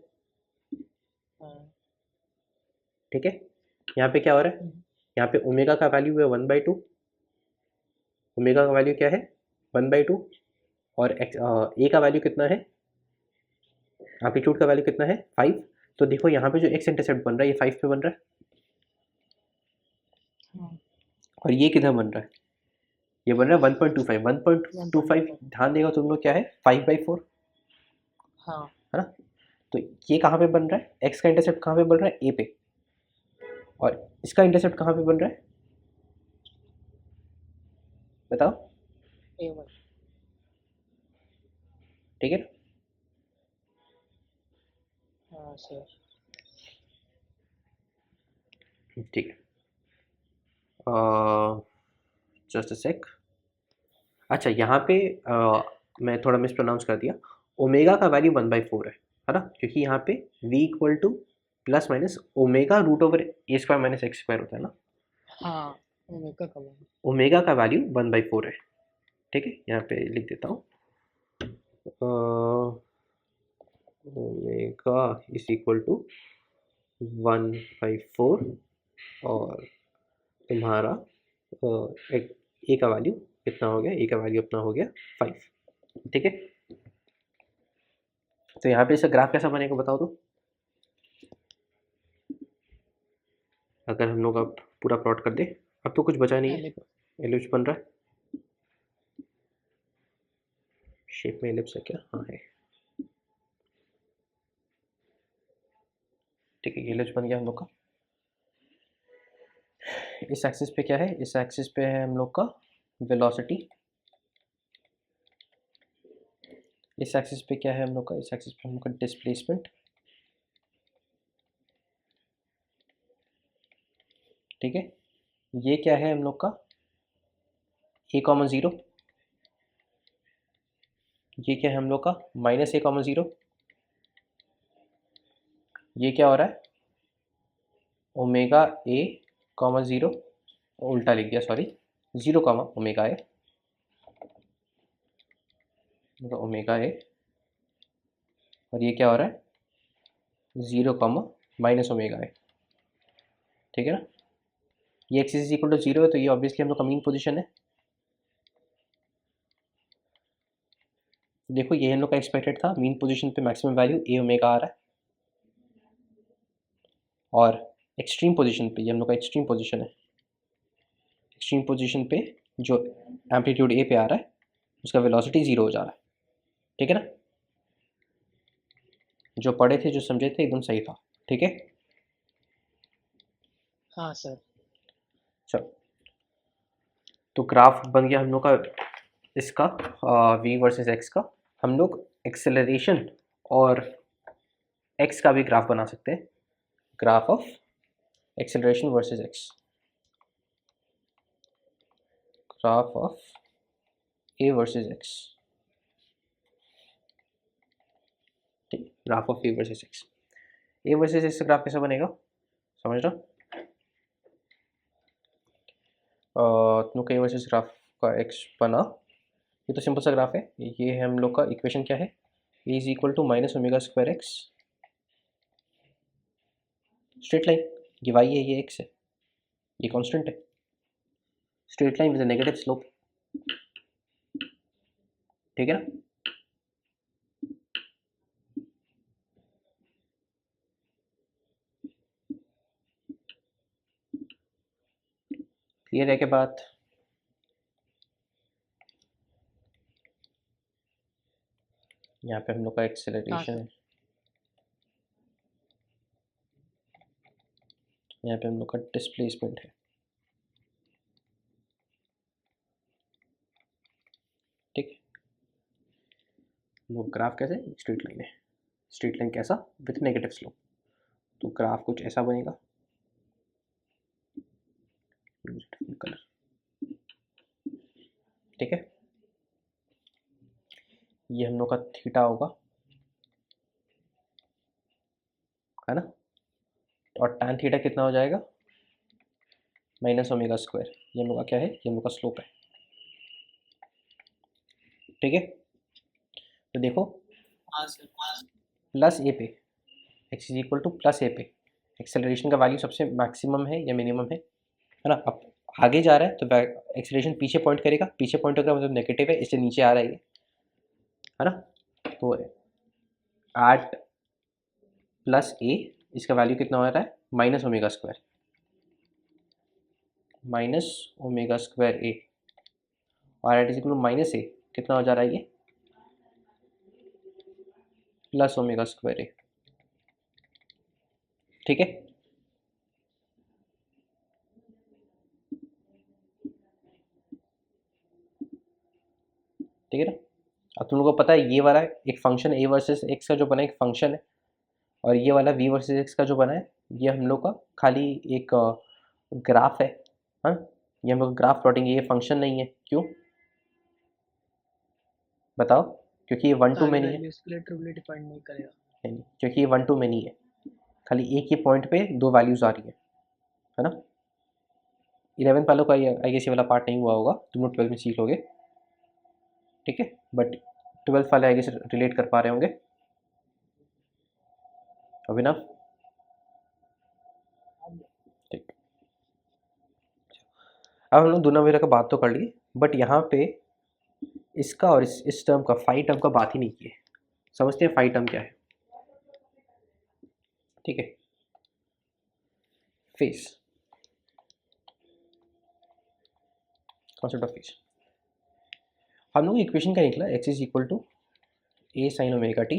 ठीक है। यहाँ पे क्या हो रहा है, यहाँ पे ओमेगा का वैल्यू है 1/2, ओमेगा का वैल्यू क्या है 1/2, और ए का वैल्यू कितना है, एम्पलीट्यूड का वैल्यू कितना है 5, तो देखो यहाँ पे जो एक्स इंटरसेप्ट बन रहा है ये 5 पे बन रहा है, और ये किधर बन रहा है, ये बन रहा है 1.25, ध्यान देगा तुम लोग क्या है 5/4, हाँ है ना। तो ये कहाँ पे बन रहा है, एक्स का इंटरसेप्ट कहाँ पे बन रहा है, ए पे, और इसका इंटरसेप्ट कहाँ पे बन रहा है बताओ, A1, ठीक है। हाँ सर, ठीक है, जस्ट अ सेक। अच्छा यहाँ पे मैं थोड़ा मिस प्रोनाउंस कर दिया, ओमेगा का वैल्यू 1/4 है ना, क्योंकि यहाँ पे v equal to plus minus omega root over a square minus x square होता है ना, हाँ ओमेगा का वैल्यू, ओमेगा का वैल्यू 1/4 है, ठीक है, यहाँ पे लिख देता हूँ, ओमेगा इज इक्वल टू 1/4, और तुम्हारा ए का वैल्यू कितना हो गया, ए का वैल्यू अपना हो गया 5, ठीक है। तो यहाँ पे इसका ग्राफ कैसा बनेगा बताओ तो, अगर हम लोग अब पूरा प्लॉट कर दे, अब तो कुछ बचा नहीं है, एलिप्स बन रहा है, शेप में एलिप्स है क्या, हाँ है, ठीक है, ये एलएच बन गया हम लोग का। इस एक्सिस पे क्या है, इस एक्सिस पे है हम लोग का वेलोसिटी, इस एक्सिस पे क्या है हम लोग का, इस एक्सिस पे हम लोग का डिस्प्लेसमेंट। ठीक है, ये क्या है हम लोग का a,0, ये क्या है हम लोग का -a,0, ये क्या हो रहा है ओमेगा a, 0, उल्टा लिख दिया sorry, 0, omega a, omega a, और ये क्या हो रहा है 0, माइनस ओमेगा a। ठीक है ना, ये एक्सिस इज इक्वल टू 0 है, तो ये ऑब्वियसली हम लोग का मीन पोजीशन है। देखो ये हम लोग का एक्सपेक्टेड था, मीन पोजीशन पे मैक्सिमम वैल्यू a ओमेगा आ रहा है, और एक्सट्रीम पोजीशन पे, ये हम लोग का एक्सट्रीम पोजीशन है, एक्सट्रीम पोजीशन पे जो एम्पलीट्यूड a पे आ रहा है उसका वेलोसिटी 0 हो जा रहा है। ठीक है ना, जो पढ़े थे जो समझे थे एकदम सही था। ठीक है, हाँ सर। चलो तो ग्राफ बन गया हम लोग का इसका v वर्सेस x का। हम लोग एक्सेलरेशन और x का भी ग्राफ बना सकते हैं, graph of acceleration versus x, graph of a versus x। ठीक, graph of a versus x, a versus x का ग्राफ कैसे बनेगा समझ रहा, तुम a वर्सेस ग्राफ का x बना, ये तो सिंपल सा ग्राफ है। ये है हम लोग का इक्वेशन क्या है, a is equal to -ω² x, straight line, ये y है ये x है, ये कांस्टेंट है, straight line with a negative slope. ठीक है ना, क्लियर है के बात। यहाँ पे हम लोग का हाँ एक्सेलरेशन सर। है, यहाँ पे हम लोग का डिस्प्लेसमेंट है। ठीक है, लोग ग्राफ कैसे, स्ट्रेट लाइन है, स्ट्रेट लाइन कैसा विथ नेगेटिव स्लोप, तो ग्राफ कुछ ऐसा बनेगा, कलर। ठीक है, ये हम लोग का थीटा होगा, है ना, और tan थीटा कितना हो जाएगा -ω²। ये हम लोग का क्या है, ये हम लोग का स्लोप है। ठीक है, तो देखो हाँ सर। प्लस ए पे, x is equal to plus a पे एक्सेलरेशन का वैल्यू सबसे मैक्सिमम है या मिनिमम है ना। अब आगे जा रहा है तो एक्सेलरेशन पीछे पॉइंट करेगा, पीछे पॉइंट करेगा मतलब नेगेटिव है, इससे नीचे आ रहा है ये, है ना। तो एट प्लस ए इसका वैल्यू कितना हो रहा है -ω², -ω² ए, और at is equal to -a कितना हो जा रहा है ये +ω² ए। ठीक है, ठीक है ना। अब तुम लोगों को पता है ये वाला एक फंक्शन a वर्सेस x का जो बना है एक फंक्शन है, और ये वाला v वर्सेस x का जो बना है ये हम लोग का खाली एक ग्राफ है। हाँ, ये हम लोग ग्राफ प्लॉटिंग, ये फंक्शन नहीं है, क्यों बताओ, क्योंकि ये 1 to में सारी नहीं है, वैल्यूज के लिए ट्रिपली डिपेंड नहीं करेगा। नहीं, क्योंकि ये 1 to में नहीं है, खाली एक ही पॉइंट पे दो वैल्यूज आ रही है ना। 11th वालों का आई गेस ये वाला पार्ट नहीं हुआ होगा, तुम लोग 12th में सीख लोगे। ठीक है, बट 12th वाले आई गेस रिलेट कर पा रहे होंगे। अभिनव, ठीक, अब हम लोग दोनों वगैरह का बात तो कर लिए, बट यहाँ पे इसका और इस टर्म का, फाई टर्म का बात ही नहीं किए। समझते हैं फाई टर्म क्या है, ठीक है, फेस, कॉन्सेप्ट ऑफ फेस। हम लोग इक्वेशन का निकला x is equal to a sin omega t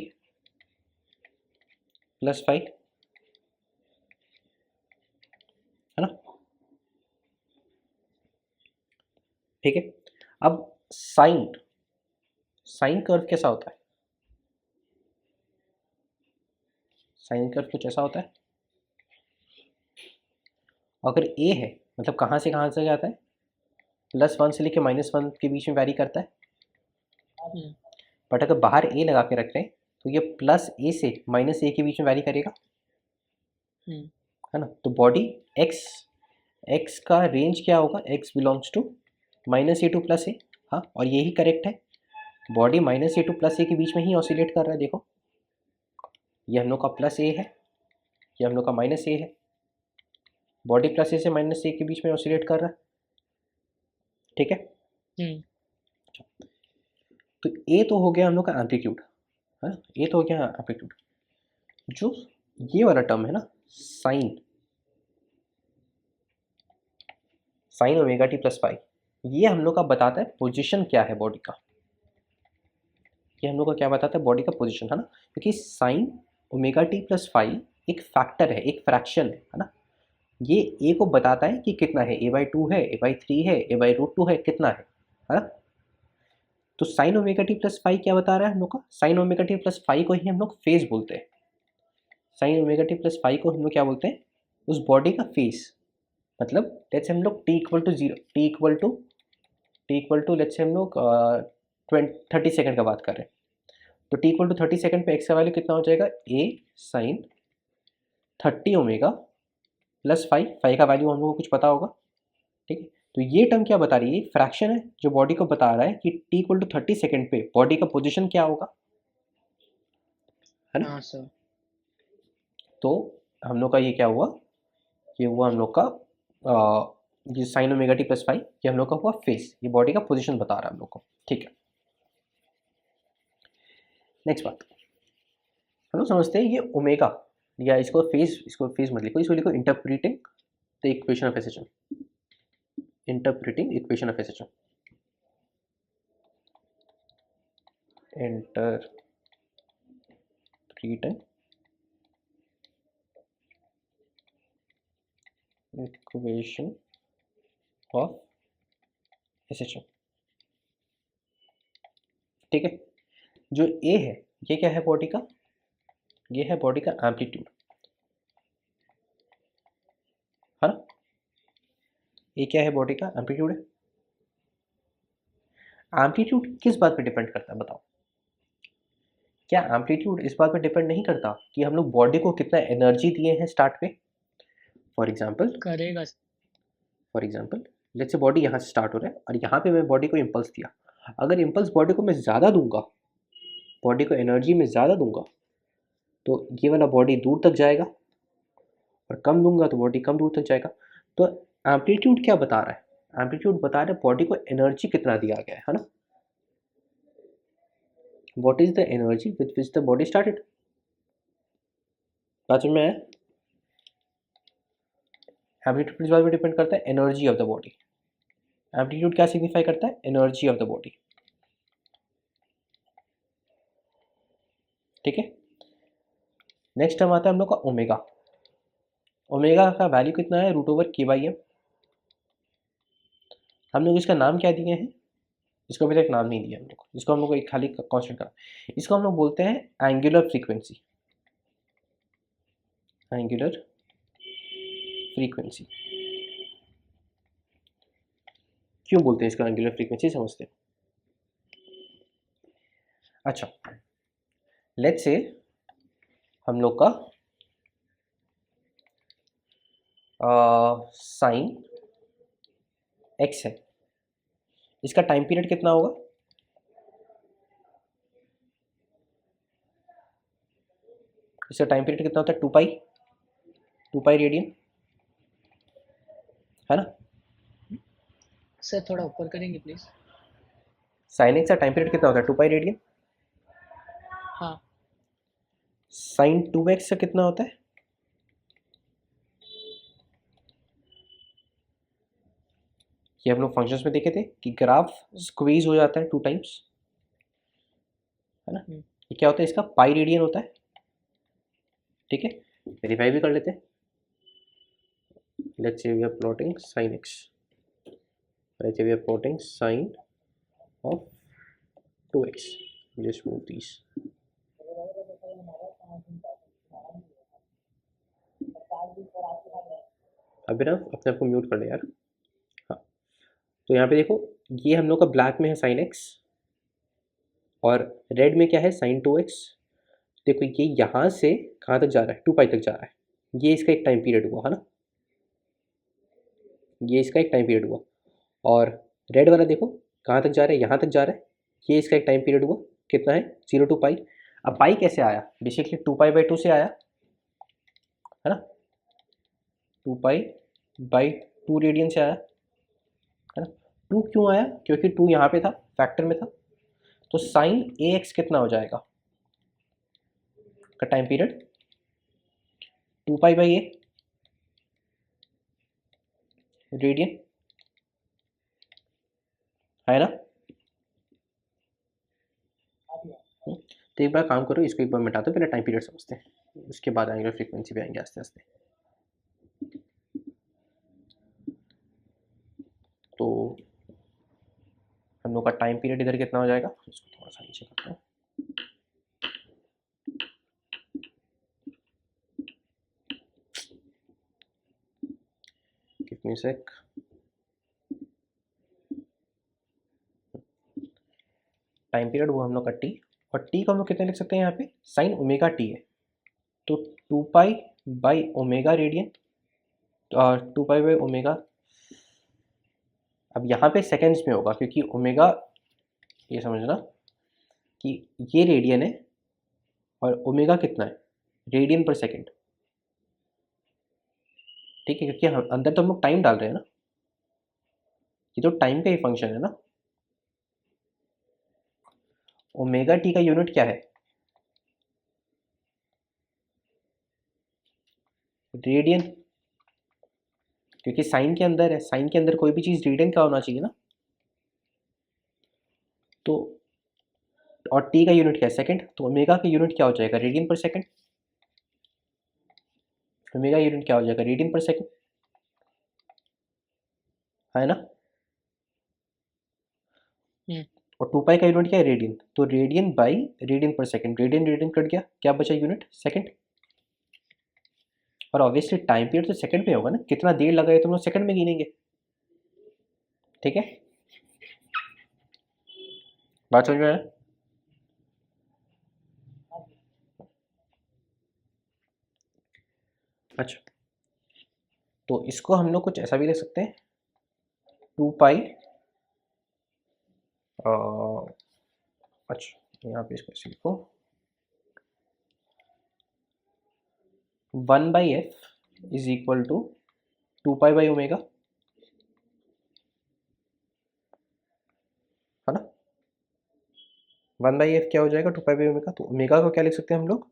plus phi ठीक है। अब साइन साइन कर्व कैसा होता है? साइन कर्व कुछ ऐसा होता है, अगर ए है मतलब कहाँ से जाता है, +1 से लेके -1 के बीच में वैरी करता है, हम्म, बट अगर बाहर ए लगा के रख रहे हैं तो ये +a से -a के बीच में वैरी करेगा, हम्म, है ना। तो बॉडी x का रेंज क्या होगा, x belongs to -a to +a, हाँ, और यही करेक्ट है। बॉडी -a टू +a के बीच में ही ऑसिलेट कर रहा है। देखो ये हम लोग का +a है, ये हम लोग का -a है, बॉडी +a से -a के बीच में ऑसिलेट कर रहा है, ठीक है। हम्म, तो ए तो हो गया हम लोग का एम्पलीट्यूड, है ना, ये तो हो गया एम्पलीट्यूड। जो ये वाला टर्म है ना, sine sine omega t plus pi, ये हम लोग का बताता है पोजीशन क्या है बॉडी का। ये हम लोग का क्या बताता है, बॉडी का पोजीशन, है ना, क्योंकि sine omega t plus phi एक फैक्टर है, एक फ्रैक्शन है ना। ये ए को बताता है कि कितना है, a/2 है, a/3 है, a/√2 है, कितना है ना। तो sine omega t plus phi क्या बता रहा है हम लोग का, sine omega t plus phi को ही हम लोग फेज बोलते हैं। Sine omega t plus phi को हम लोग क्या बोलते हैं, उस बॉडी का फेज। मतलब लेट्स हम लोग टी इक्वल टू लेट्स हम लोग 30 सेकंड का बात कर रहे हैं, तो टी इक्वल टू 30 सेकंड पे एक्स का वैल्यू कितना हो जाएगा, ए साइन 30 ओमेगा प्लस फाई का वैल्यू हम लोग को कुछ पता होगा, ठीक है। तो ये टर्म क्या बता रही है, फ्रैक्शन है जो बॉडी को बता रहा है कि टी इक्वल टू 30 सेकंड पे बॉडी का पोजीशन क्या होगा, है ना। हाँ सर। तो हम लोग का ये क्या हुआ, ये हुआ हम लोग का ये sine omega t plus phi, ये हम लोग का हुआ फेस, ये बॉडी का पोजीशन बता रहा है हम लोग को, ठीक है। नेक्स्ट बात हम लोग समझते हैं, ये ओमेगा या इसको फेज मत लिखो, इसको लिखो interpreting the equation of SHM, interpreting equation of SHM, interpreting equation of SHM, ठीक है। जो ए है ये क्या है बॉडी का, ये है बॉडी का एम्पलीट्यूड, है ना। ये क्या है, बॉडी का एम्पलीट्यूड है। एम्पलीट्यूड किस बात पे डिपेंड करता है बताओ, क्या एम्पलीट्यूड इस बात पे डिपेंड नहीं करता कि हम लोग बॉडी को कितना एनर्जी दिए हैं स्टार्ट पे। फॉर करेगा। एग्जाम्पल लेट्स से बॉडी यहाँ से स्टार्ट हो रहा है और यहाँ पे मैं बॉडी को इम्पल्स दिया, अगर इम्पल्स बॉडी को मैं ज़्यादा दूंगा, बॉडी को एनर्जी में ज़्यादा दूंगा, तो ये वाला बॉडी दूर तक जाएगा, और कम दूंगा तो बॉडी कम दूर तक जाएगा। तो एम्पलीट्यूड क्या बता रहा है, एम्पलीट्यूड बता रहा है बॉडी को एनर्जी कितना दिया गया है ना। What is the energy with which the body started, बात में है। एम्पलीट्यूड इस बात पर डिपेंड करता है energy of the body. Amplitude क्या सिग्निफाई करता है, एनर्जी ऑफ द बॉडी, ठीक है। नेक्स्ट टर्म आता है हम लोग का ओमेगा। ओमेगा का वैल्यू कितना है, √k/m। हम लोग इसका नाम क्या दिए हैं, इसको अभी तक नाम नहीं दिया हम लोग, इसको हम लोग एक खाली कांस्टेंट का, इसको हम लोग बोलते हैं एंगुलर फ्रीक्वेंसी, एंगुलर फ्रीक्वेंसी। क्यों बोलते हैं इसका एंगुलर फ्रीक्वेंसी, समझते हैं। अच्छा लेट्स से हम लोग का साइन एक्स है, इसका टाइम पीरियड कितना होगा, इसका टाइम पीरियड कितना होता है, 2 पाई रेडियन, है ना। सर थोड़ा ऊपर करेंगे प्लीज। साइन एक्स का टाइम पीरियड कितना होता है, 2 पाई रेडियन। हाँ। साइन 2x का कितना होता है, ये हम लोग फंक्शंस में देखे थे कि ग्राफ स्क्वीज हो जाता है 2 टाइम्स, है ना। ये क्या होता है, इसका पाई रेडियन होता है, ठीक है। वेरीफाई भी कर लेते हैं। Let's say we are plotting sine x, right, we are plotting sine of 2x. Just move these. अभिनव अपने आप को म्यूट कर ले यार। हाँ, तो यहाँ पे देखो, ये हम लोग का ब्लैक में है साइन एक्स और रेड में क्या है साइन 2x। देखो ये यहाँ से कहाँ तक जा रहा है, 2 पाई तक जा रहा है। ये इसका एक टाइम पीरियड हुआ है ना, ये इसका एक टाइम पीरियड हुआ। और रेड वाला देखो कहाँ तक जा रहा है, यहाँ तक जा रहा है। ये इसका एक टाइम पीरियड हुआ, कितना है 0 to पाई। अब पाई कैसे आया, बेसिकली 2 पाई/2 से आया है ना, 2 पाई/2 रेडियन से आया है ना। 2 क्यों आया, क्योंकि 2 यहाँ पे था, फैक्टर में था। तो साइन ax कितना हो जाएगा का टाइम पीरियड 2 पाई/a रेडियन है ना। तो एक बार काम करो, इसको एक बार मिटा दो, पहले टाइम पीरियड समझते हैं, उसके बाद एंगुलर फ्रीक्वेंसी पे आएंगे आस्ते आस्ते। तो हम लोग का टाइम पीरियड इधर कितना हो जाएगा, इसको थोड़ा सा नीचे करते हैं। गिव मी सेक। टाइम पीरियड वो हम लोग का टी, और टी को हम लोग कितने लिख सकते हैं यहाँ पे, साइन ओमेगा टी है। तो 2 पाई/ओमेगा रेडियन, और 2 पाई/ओमेगा, अब यहाँ पे सेकेंड्स में होगा क्योंकि ओमेगा, ये समझना कि ये रेडियन है और ओमेगा कितना है, रेडियन पर सेकेंड। ठीक है, क्योंकि हम अंदर तो हम लोग टाइम डाल रहे हैं ना, ये तो टाइम का ही फंक्शन है ना। ओमेगा टी का यूनिट क्या है, रेडियन, क्योंकि साइन के अंदर है, साइन के अंदर कोई भी चीज़ रेडियन का होना चाहिए ना। तो और टी का यूनिट क्या है, सेकंड, तो ओमेगा का यूनिट क्या हो जाएगा, रेडियन पर सेकंड। ओमेगा यूनिट क्या हो जाएगा, रेडियन पर सेकंड, है ना। और 2 पाई का यूनिट क्या है, रेडियन, तो रेडियन बाई रेडियन पर सेकंड, रेडियन रेडियन कट गया, क्या बचा यूनिट, सेकंड। और ऑब्वियसली टाइम पीरियड तो सेकंड में होगा ना, कितना देर लगा है तुम लोग सेकंड में गिनेंगे। ठीक है, बात समझ में आया। अच्छा, तो इसको हम लोग कुछ ऐसा भी लिख सकते हैं, 2 पाई, अच्छा यहाँ पे इसको ऐसे लिखो, 1/f इज इक्वल टू 2 पाई/ओमेगा, है ना। 1/f क्या हो जाएगा, 2 पाई/ओमेगा। तो ओमेगा को क्या लिख सकते हैं हम लोग,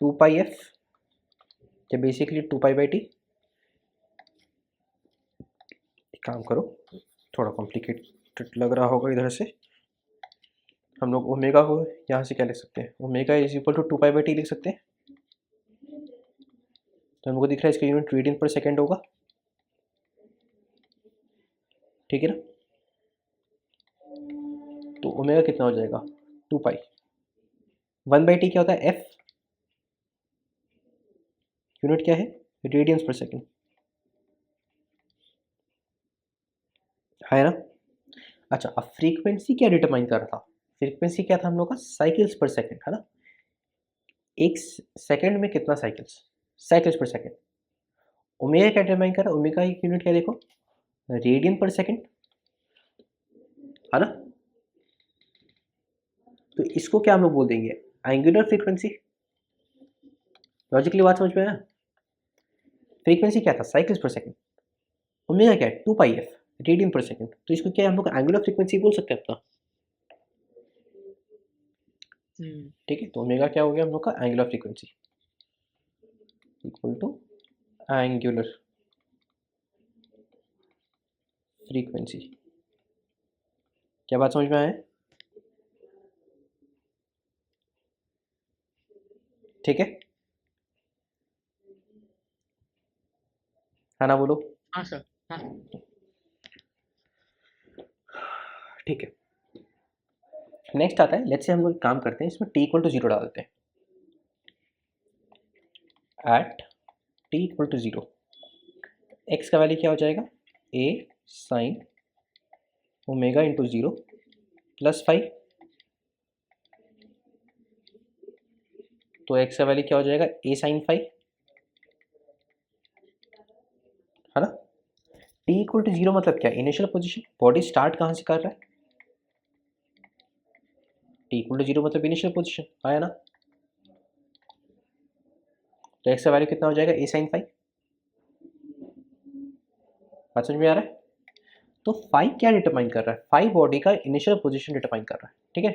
2 पाई/f, क्या बेसिकली 2 पाई/t। एक काम करो, थोड़ा कॉम्प्लिकेटेड लग रहा होगा इधर से, हम लोग ओमेगा को यहाँ से क्या लिख सकते हैं, ओमेगा इज इक्वल टू 2 पाई/t लिख सकते हैं। तो हमको दिख रहा है इसका यूनिट रेडियन पर सेकेंड होगा, ठीक है ना। तो ओमेगा कितना हो जाएगा, 2 पाई। 1/t क्या होता है, f, यूनिट क्या है, रेडियंस पर सेकेंड, है ना। अच्छा, अब फ्रीक्वेंसी क्या डिटरमाइन कर रहा था, फ्रीक्वेंसी क्या था हम लोग का, साइकिल्स पर सेकेंड, है ना। एक सेकेंड में कितना साइकिल्स, साइकिल्स पर सेकेंड। ओमेगा क्या डिटरमाइन कर रहा है, ओमेगा की यूनिट क्या देखो, रेडियन पर सेकेंड, है ना। तो इसको क्या हम लोग बोल देंगे, एंगुलर फ्रीक्वेंसी। लॉजिकली बात समझ में आया। फ्रीक्वेंसी क्या था, साइकिल्स पर सेकेंड, ओमेगा क्या है, 2 पाई/f, रेडियन पर सेकेंड। तो इसको क्या हम लोग एंगुलर फ्रीक्वेंसी बोल सकते हैं अपना। ठीक है, तो ओमेगा क्या हो गया हम लोग का, angular frequency equal to angular frequency. क्या बात समझ में आया, ठीक है ना, बोलो। हाँ सर, हाँ। ठीक है, नेक्स्ट आता है, लेट्स से हम लोग काम करते हैं, इसमें t इक्वल टू 0 डाल देते हैं। At t equal to 0 x का वैल्यू क्या हो जाएगा, a sine omega into 0 plus 5, तो x का वैल्यू क्या हो जाएगा, a साइन 5, है ना। t इक्वल टू 0 मतलब क्या, इनिशियल पोजीशन, बॉडी स्टार्ट कहाँ से कर रहा है, t इक्वल टू 0 मतलब इनिशियल पोजीशन आया ना, तो x का वैल्यू कितना हो जाएगा, a साइन 5। बात समझ में आ रहा है। तो 5 क्या डिटरमाइन कर रहा है, 5 बॉडी का इनिशियल पोजीशन डिटरमाइन कर रहा है, ठीक है।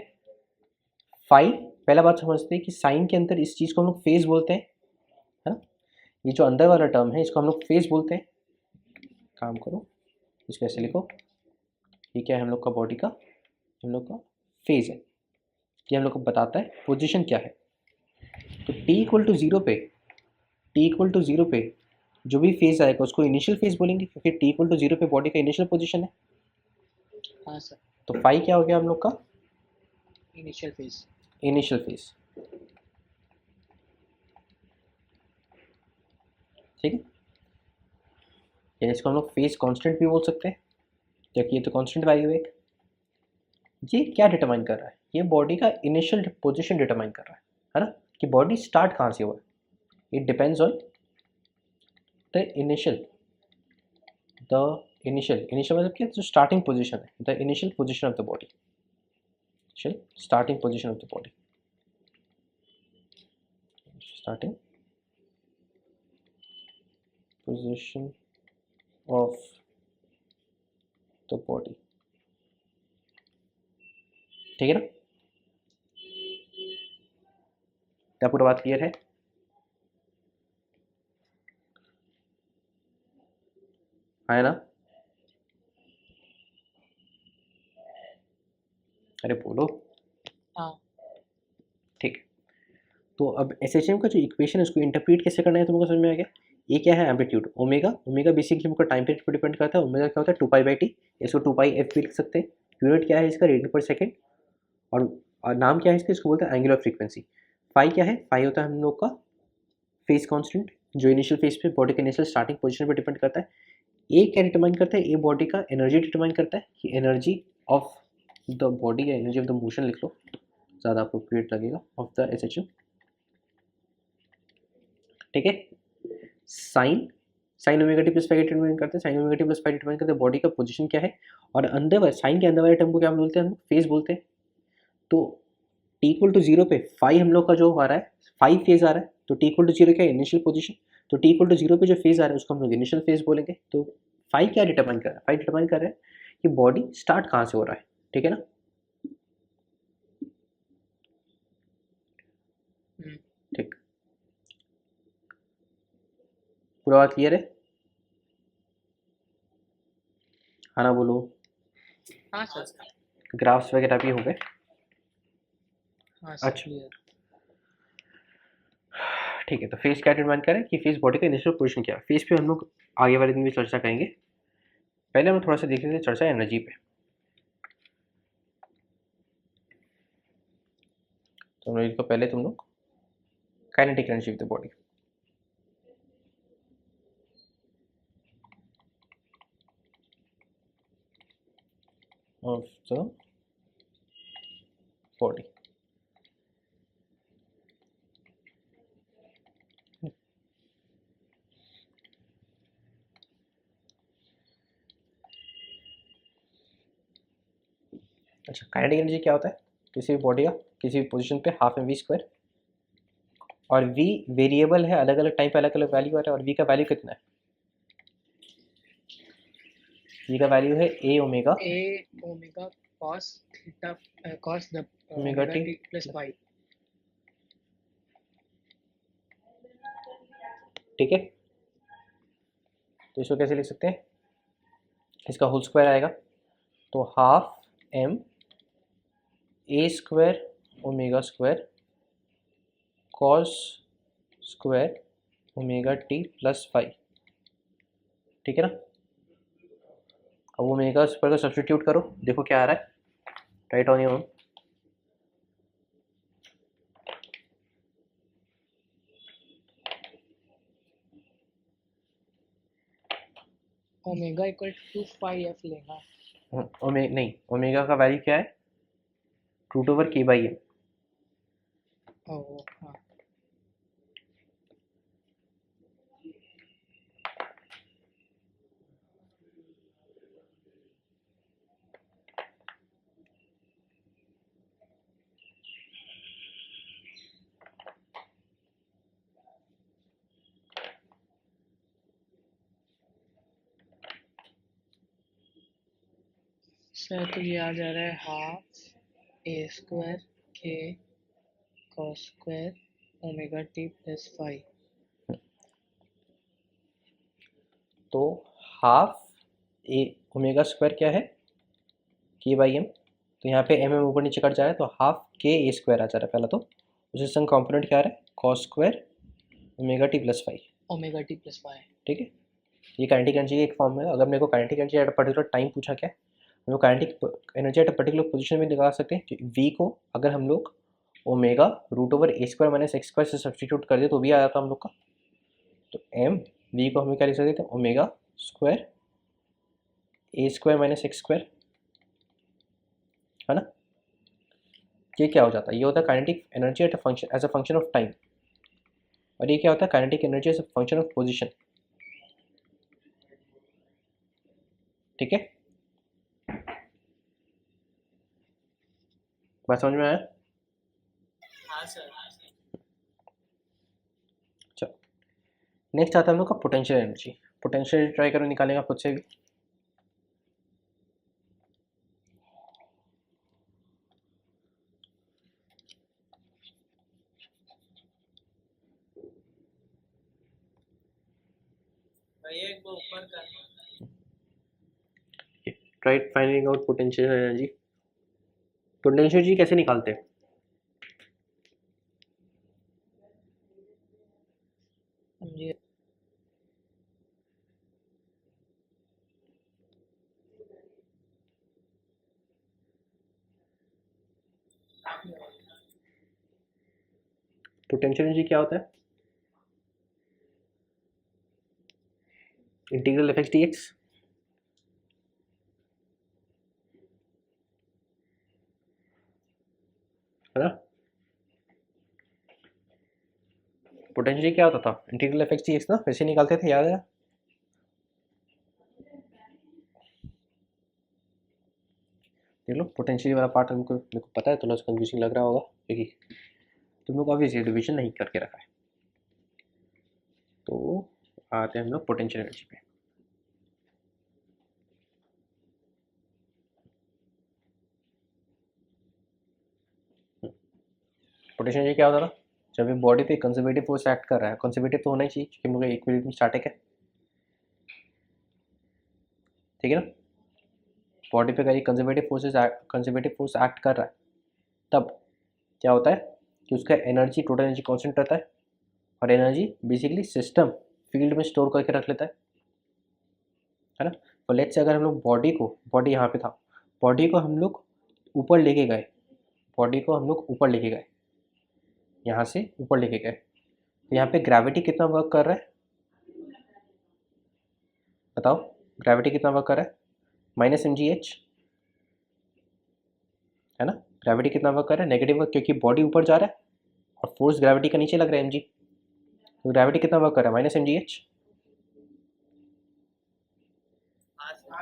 5 पहला बात समझते हैं कि साइन के अंदर इस चीज़ को हम लोग फेज बोलते हैं, है ना। ये जो अंदर वाला टर्म है इसको हम लोग फेज बोलते हैं। काम करो, इसको ऐसे लिखो, ये क्या है हम लोग का बॉडी का, हम लोग का फेज है, ये हम लोग को बताता है पोजीशन क्या है। तो t इक्वल टू 0 पे, t इक्वल टू 0 पे जो भी फेज आएगा उसको इनिशियल फेज बोलेंगे, क्योंकि t इक्वल टू 0 पे बॉडी का इनिशियल पोजीशन है। हाँ सर, तो 5 क्या हो गया हम लोग का, इनिशियल फेज। इनिशियल फेज, ठीक है। या इसको हम लोग फेज कांस्टेंट भी बोल सकते हैं, क्योंकि ये तो कांस्टेंट वैल्यू है। ये क्या डिटरमाइन कर रहा है, ये बॉडी का इनिशियल पोजीशन डिटरमाइन कर रहा है ना, कि बॉडी स्टार्ट कहाँ से हुआ है। It depends on the initial, initial मतलब क्या, जो स्टार्टिंग पोजीशन है, the initial position of the body, starting position of the body, starting position of the body, ठीक है ना। क्या पूरा बात क्लियर है, है ना। अरे बोलो। हाँ, ठीक है, तो अब एसएचएम का जो इक्वेशन है उसको इंटरप्रेट कैसे करना है तुमको समझ में आ गया। ये क्या है, एम्पलीट्यूड ओमेगा, ओमेगा बेसिकली हमको टाइम पीरियड पर डिपेंड करता है। ओमेगा क्या होता है, 2π/t, इसको 2πf भी लिख सकते हैं। यूनिट क्या है इसका, रेडियन पर सेकेंड, और नाम क्या है इसका, इसको बोलते हैं एंगुलर फ्रीक्वेंसी। फाई क्या है, फाई होता है हम लोग का फेज कांस्टेंट, जो इनिशियल फेज पे बॉडी के इनिशियल स्टार्टिंग पोजीशन पर डिपेंड करता है। ए क्या डिटरमाइन करता है, ए बॉडी का एनर्जी डिटरमाइन करता है, कि एनर्जी ऑफ द बॉडी या एनर्जी ऑफ द मोशन लिख लो, ज़्यादा अप्रोप्रिएट लगेगा, ऑफ द एसएचएम, ठीक है। Sign omega t plus 5 determine करते हैं, sine omega t plus 5 determine करते हैं बॉडी का पोजीशन क्या है, और अंदर वाले साइन के अंदर वाले टर्म को क्या बोलते हैं, हम फेज बोलते हैं। तो t इक्वल टू 0 पे 5 हम लोग का जो आ रहा है, 5 फेज आ रहा है, तो t इक्वल टू 0 क्या है, इनिशियल पोजीशन, तो t इक्वल टू 0 पे जो फेज आ रहा है उसको हम लोग इनिशियल फेज बोलेंगे। तो 5 क्या डिटरमाइन कर रहा है, 5 डिटरमाइन कर रहा है कि बॉडी स्टार्ट कहाँ से हो रहा है, ठीक है ना। ठीक, पूरा बात क्लियर है, हाँ ना बोलो। हाँ सर, ग्राफ्स वगैरह भी हो गए। हाँ सर, अच्छा। क्लियर। ठीक है, तो फेज क्या डिटरमाइन करें कि फेज बॉडी का इनिशियल पोजीशन क्या है। फेज पे हम लोग आगे वाले दिन भी चर्चा करेंगे, पहले हम थोड़ा सा देख लेते हैं चर्चा एनर्जी पे। तो इसको पहले तुम लोग kinetic energy of the body, of the body, अच्छा। काइनेटिक एनर्जी क्या होता है, किसी भी बॉडी का किसी भी पोजीशन पे हाफ एम वी स्क्वायर, और v वेरिएबल है, अलग अलग टाइम पे अलग अलग वैल्यू आ रहा है, और v का वैल्यू कितना है, v का वैल्यू है a omega A omega cos theta, cos the omega omega T T plus 5। ठीक है। तो इसको कैसे लिख सकते हैं, इसका होल स्क्वायर आएगा, तो half m a square omega square cos square omega t plus 5, ठीक है ना। अब ओमेगा स्क्वायर का सब्स्टिट्यूट करो, देखो क्या आ रहा है, write on your own. Omega equal to 5f लेना। नहीं, ओमेगा का वैल्यू क्या है, √k/m। ओ हाँ, सर तो ये आ जा रहा है ½ a² k cos² omega t + 5। तो हाफ ए ओमेगा स्क्वायर क्या है, k/m। तो यहाँ पे mm ऊपर नीचे कट जा रहा है तो हाफ k² आ जा रहा है पहला। तो उसी संग कॉम्पोनेंट क्या आ रहा है, cos² omega t + 5। Omega t + 5। ठीक है, ये काइनेटिक एनर्जी एक फॉर्म है। अगर मेरे को kinetic energy at a particular time पूछा क्या है, हम लोग kinetic energy at a particular position में निकाल सकते हैं कि v को अगर हम लोग ओमेगा √a² - x² से सब्सटीट्यूट कर दे तो भी आ जाता हम लोग का। तो m v को हम क्या लिख सकते थे, ओमेगा स्क्वायर a² - x², है ना। ये क्या हो जाता है, ये होता है kinetic energy at as a function of time, और ये क्या होता है, kinetic energy as a function of position. ठीक है, बात समझ में आया। हाँ सर। चलो नेक्स्ट आता है हम लोग का पोटेंशियल एनर्जी। पोटेंशियल ट्राई करो निकालने का खुद से भी। भैया एक बार ऊपर करना। Try finding out potential energy. Potential energy कैसे निकालते हैं, समझिए, पोटेंशियल एनर्जी क्या होता है, integral F x d x, है ना। पोटेंशियल क्या होता था, integral F x d x ना, वैसे निकालते थे, याद है। देख लो पोटेंशियल वाला पार्ट हमको, मेरे को पता है थोड़ा सा कंफ्यूजिंग लग रहा होगा क्योंकि तुम लोग ऑब्वियसली डिवीजन नहीं करके रखा है। तो आते हैं हम लोग पोटेंशियल एनर्जी पे। पोटेंशियल एनर्जी क्या होता था, जब ये बॉडी पे कंजर्वेटिव फोर्स एक्ट कर रहा है, कंजर्वेटिव तो होना ही चाहिए क्योंकि हम लोग इक्विलिब्रियम स्टैटिक है, ठीक है ना। बॉडी पे अगर कंजर्वेटिव फोर्स एक्ट कर रहा है तब क्या होता है कि उसका एनर्जी, टोटल एनर्जी कांस्टेंट रहता है, और एनर्जी बेसिकली सिस्टम फील्ड में स्टोर करके रख लेता है ना। तो लेट्स से अगर हम लोग बॉडी यहाँ पे था, बॉडी को हम लोग ऊपर लेके गए, यहाँ से ऊपर लेके गए, तो यहाँ पे ग्रेविटी कितना वर्क कर रहा है, बताओ ग्रेविटी कितना वर्क कर रहा है, -mgh, है ना। ग्रेविटी कितना वर्क कर रहा है, नेगेटिव वर्क, क्योंकि बॉडी ऊपर जा रहा है और फोर्स ग्रेविटी का नीचे लग रहा है mg, तो ग्रेविटी कितना वर्क कर रहा है, -mgh।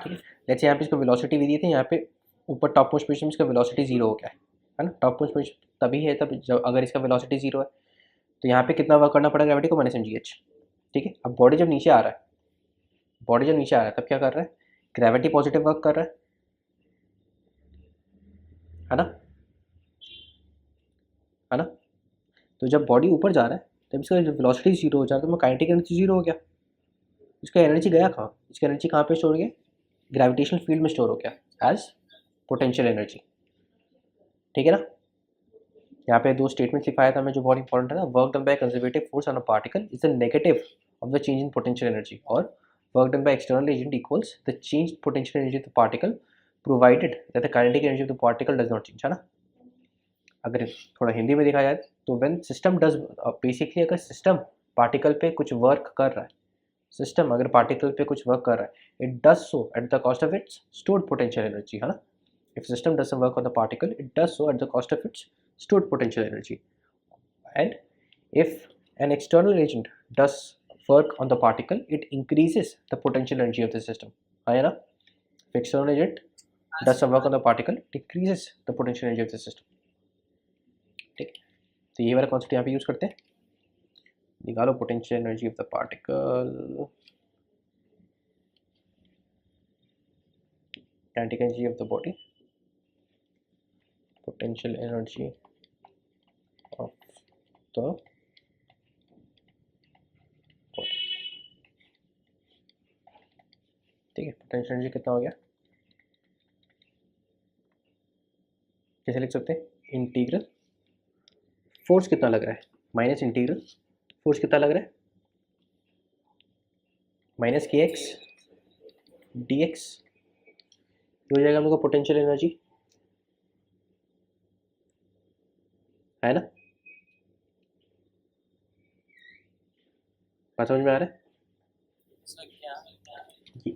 ठीक है, जैसे यहाँ पे इसको वेलोसिटी भी दी थी, यहाँ पे ऊपर टॉप मोस्ट पोजीशन में इसका वेलोसिटी 0 हो गया है ना। टॉप मोस्ट पोजीशन तभी है तब जब अगर इसका वेलोसिटी 0 है, तो यहाँ पे कितना वर्क करना पड़ेगा ग्रेविटी को, -mgh। ठीक है, अब बॉडी जब नीचे आ रहा है तब क्या कर रहा है, ग्रेविटी पॉजिटिव वर्क कर रहा है ना, तो जब बॉडी ऊपर जा रहा है तब इसका वेलोसिटी 0 हो जाता है, तो काइनेटिक एनर्जी 0 हो गया। इसका एनर्जी गया कहाँ, इसका एनर्जी कहाँ पे स्टोर हो गया, ग्रेविटेशनल फील्ड में स्टोर हो गया एज पोटेंशियल एनर्जी। ठीक है ना। यहाँ पे 2 स्टेटमेंट्स लिखाया था मैं जो बहुत इंपॉर्टेंट है ना, work done by conservative force on a particle is the negative of the change in potential energy, और work done by external agent equals the change potential energy of the particle provided that the kinetic energy of the particle does not change, है ना। अगर थोड़ा हिंदी में देखा जाए तो व्हेन सिस्टम डज, बेसिकली अगर सिस्टम पार्टिकल पे कुछ वर्क कर रहा है, सिस्टम अगर पार्टिकल पे कुछ वर्क कर रहा है, it does so at the cost of its stored potential energy, है ना। If system does some work on the particle, it does so at the cost of its stored potential energy. And if an external agent does work on the particle, it increases the potential energy of the system, है ना। if external agent does some work on the particle, it increases the potential energy of the system, ठीक है। तो ये वाला कॉन्सेप्ट यहाँ पे यूज करते हैं, निकालो potential energy of the particle, kinetic energy of the body, potential energy of the ठीक है। पोटेंशियल एनर्जी कितना हो गया, कैसे लिख सकते हैं, इंटीग्रल फोर्स कितना लग रहा है माइनस इंटीग्रल फोर्स कितना लग रहा है minus k x d x, हो जाएगा हम लोग का पोटेंशियल एनर्जी, है ना। बात समझ में आ रहा है, सर क्या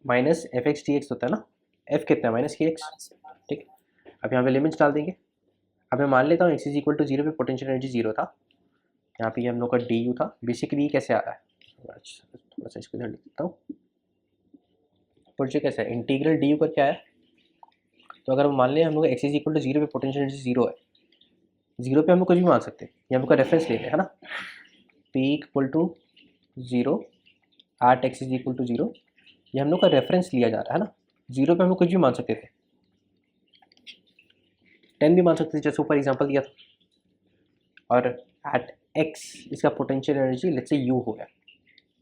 minus F x d x होता है ना, एफ कितना है माइनस के एक्स, ठीक है। अब यहाँ पे लिमिट्स डाल देंगे। अब मैं मान लेता हूँ x is equal to zero पे पोटेंशियल एनर्जी जीरो था, यहाँ पे हम लोग का डी यू था, बेसिकली कैसे आ रहा है, अच्छा थोड़ा सा इसको इधर लिख देता हूँ, प्रोजेक्ट कैसा है, इंटीग्रल डी यू का क्या है, तो अगर हम मान लें हम लोग x is equal to zero पे पोटेंशियल एनर्जी जीरो है, जीरो पे हम लोग कुछ भी मान सकते हैं, ये हम लोग का रेफरेंस लेते हैं, है ना। P equal to zero at x is equal to zero, ये हम लोग का रेफरेंस लिया जा रहा है ना, जीरो पे हम लोग कुछ भी मान सकते थे, 10 भी मान सकते थे जैसे ऊपर एग्जांपल दिया था, और एट एक्स इसका potential energy let's say you हो गया,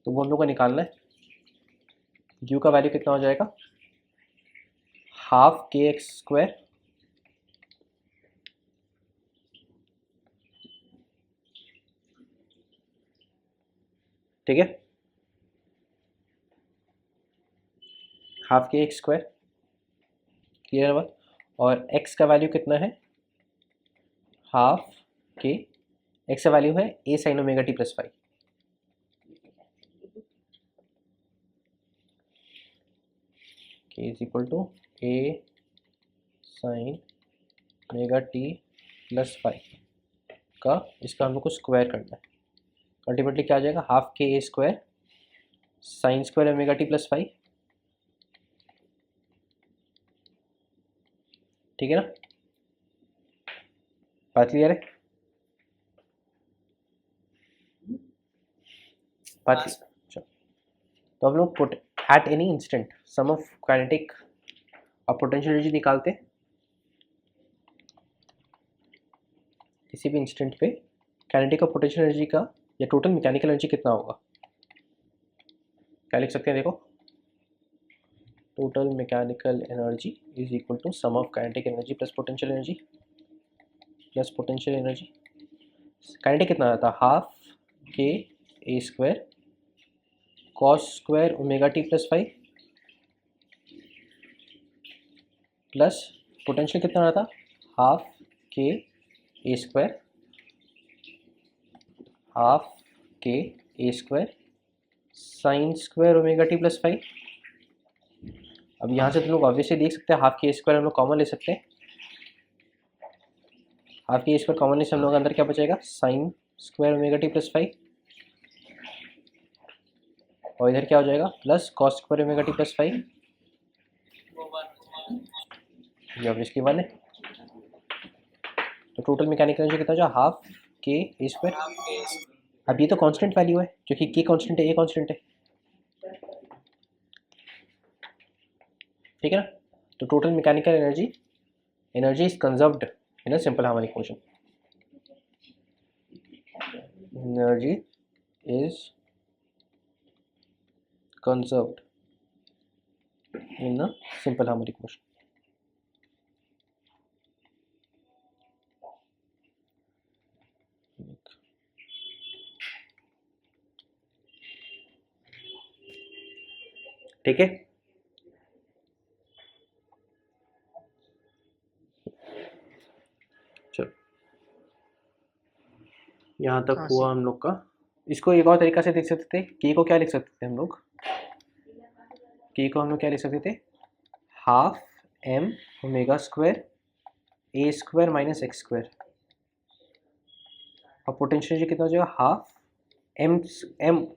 तो वो हम लोग को निकालना है, यू का वैल्यू कितना हो जाएगा, हाफ के एक्स स्क्वायर ठीक है, हाफ के एक्स स्क्वायर, क्लियर है बात। और x का वैल्यू कितना है, हाफ के x का वैल्यू है a sine omega t plus five, k is equal to a sine omega t plus five का, इसका हम लोग को स्क्वायर करना है, अल्टीमेटली क्या आ जाएगा, हाफ के a square sine square omega t plus five, ठीक है ना। बात क्लियर है, बात अच्छा, तो हम लोग put at any instant sum of kinetic और पोटेंशियल एनर्जी निकालते हैं, किसी भी इंस्टेंट पे काइनेटिक और पोटेंशियल एनर्जी का या टोटल मैकेनिकल एनर्जी कितना होगा, क्या लिख सकते हैं, देखो total mechanical energy is equal to sum of kinetic energy plus potential energy, plus potential energy. Kinetic कितना आता है, half k a square cos square omega t plus five, plus potential कितना आता है, half k a square, half k a square sine square omega t plus five. अब यहाँ से तुम लोग ऑब्वियसली देख सकते हैं हाफ के स्क्वायर हम लोग कॉमन ले सकते हैं, हाफ के स्क्वायर कॉमन ले से हम लोग अंदर क्या बचेगा, sign square omega t plus five, और इधर क्या हो जाएगा, plus cos square omega t plus five, ये ऑब्वियसली वन है। तो टोटल मैकेनिकल एनर्जी कितना हो जाएगा, हाफ के ए स्क्वायर, अब ये तो कांस्टेंट वैल्यू है क्योंकि के कांस्टेंट है, ए कांस्टेंट है, ठीक है ना। तो total mechanical energy is conserved in a simple harmonic motion, energy is conserved in a simple harmonic motion. ठीक है, यहाँ तक हाँ हुआ सर। हम लोग का। इसको एक और तरीका से देख सकते थे, के को क्या लिख सकते थे हम लोग, के को हम लोग क्या लिख सकते थे, half m omega square a square minus x square. और पोटेंशियल कितना हो जाएगा, half m m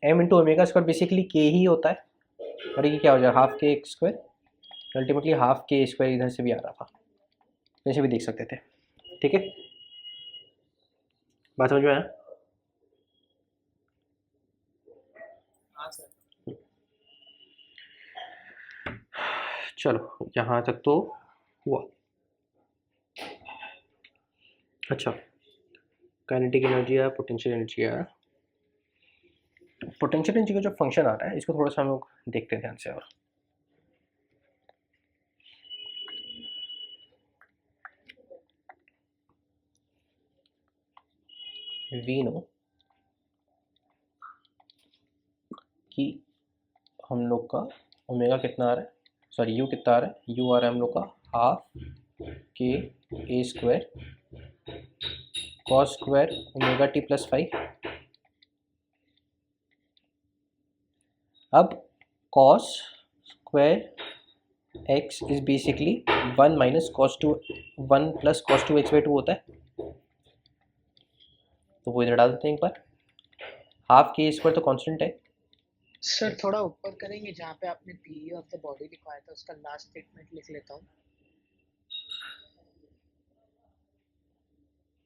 m into omega square, basically k ही होता है, और ये क्या हो जाएगा, हाफ के एक्स स्क्वायर, अल्टीमेटली हाफ के स्क्वायर इधर से भी आ रहा था, ऐसे भी देख सकते थे। ठीक है, बात समझ में आया? हाँ सर। चलो यहाँ तक तो हुआ। अच्छा, काइनेटिक एनर्जी आया, पोटेंशियल एनर्जी आया। पोटेंशियल एनर्जी का जो फंक्शन आ रहा है इसको थोड़ा सा हम लोग देखते हैं ध्यान से। और वी नो कि हम लोग का ओमेगा कितना आ रहा है, सॉरी यू कितना आ रहा है, यू आ रहा है हम लोग का half k a square cos square omega t plus 5। अब cos square x is basically 1 minus cos two 1 plus cos two x by 2 होता है, तो वो इधर डाल देते हैं एक बार। हाफ के स्क्वायर तो कांस्टेंट है, सर थोड़ा ऊपर करेंगे, जहाँ पे आपने पीई ऑफ द बॉडी लिखवाया था उसका लास्ट स्टेटमेंट लिख लेता हूँ।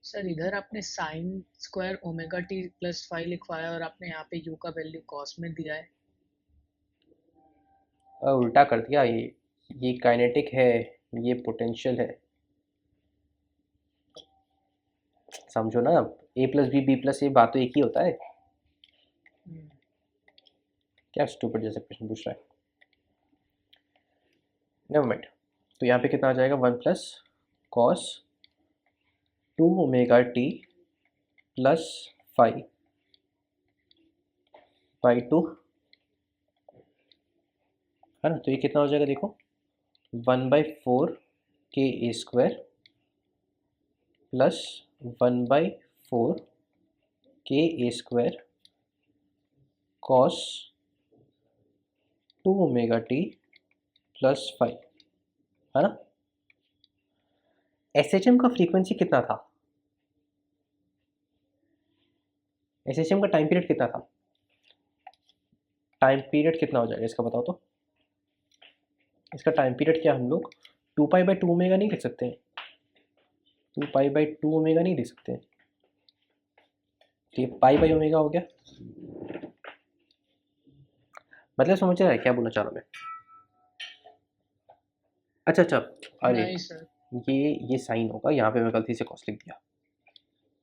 सर इधर आपने sign square omega t plus 5 लिखवाया और आपने यहाँ पे यू का वैल्यू कॉस में दिया है। उल्टा कर दिया। ये काइनेटिक है, ये पोटेंशियल है, समझो ना। ए प्लस बी प्लस ए, बात तो एक ही होता है। क्या स्टूपिड जैसा क्वेश्चन पूछ रहा है। Never mind. तो यहाँ पे कितना आ जाएगा, 1 plus cos 2 omega t plus 5 by 2, है ना। तो ये कितना हो जाएगा देखो, 1/4 k a square plus 1/4 k a square cos 2 omega t plus 5, है ना। एसएचएम का फ्रीक्वेंसी कितना था, एसएचएम का टाइम पीरियड कितना था, टाइम पीरियड कितना हो जाएगा इसका बताओ तो। इसका टाइम पीरियड क्या हम लोग 2π/2 ओमेगा नहीं लिख सकते हैं, 2π/2 ओमेगा नहीं लिख सकते हैं, तो ये π/, ओमेगा हो गया। मतलब समझ रहा है क्या बोलना चाह रहा हूँ मैं। अच्छा, अरे नहीं सर, ये साइन होगा, यहाँ पे मैं गलती से कॉस लिख दिया,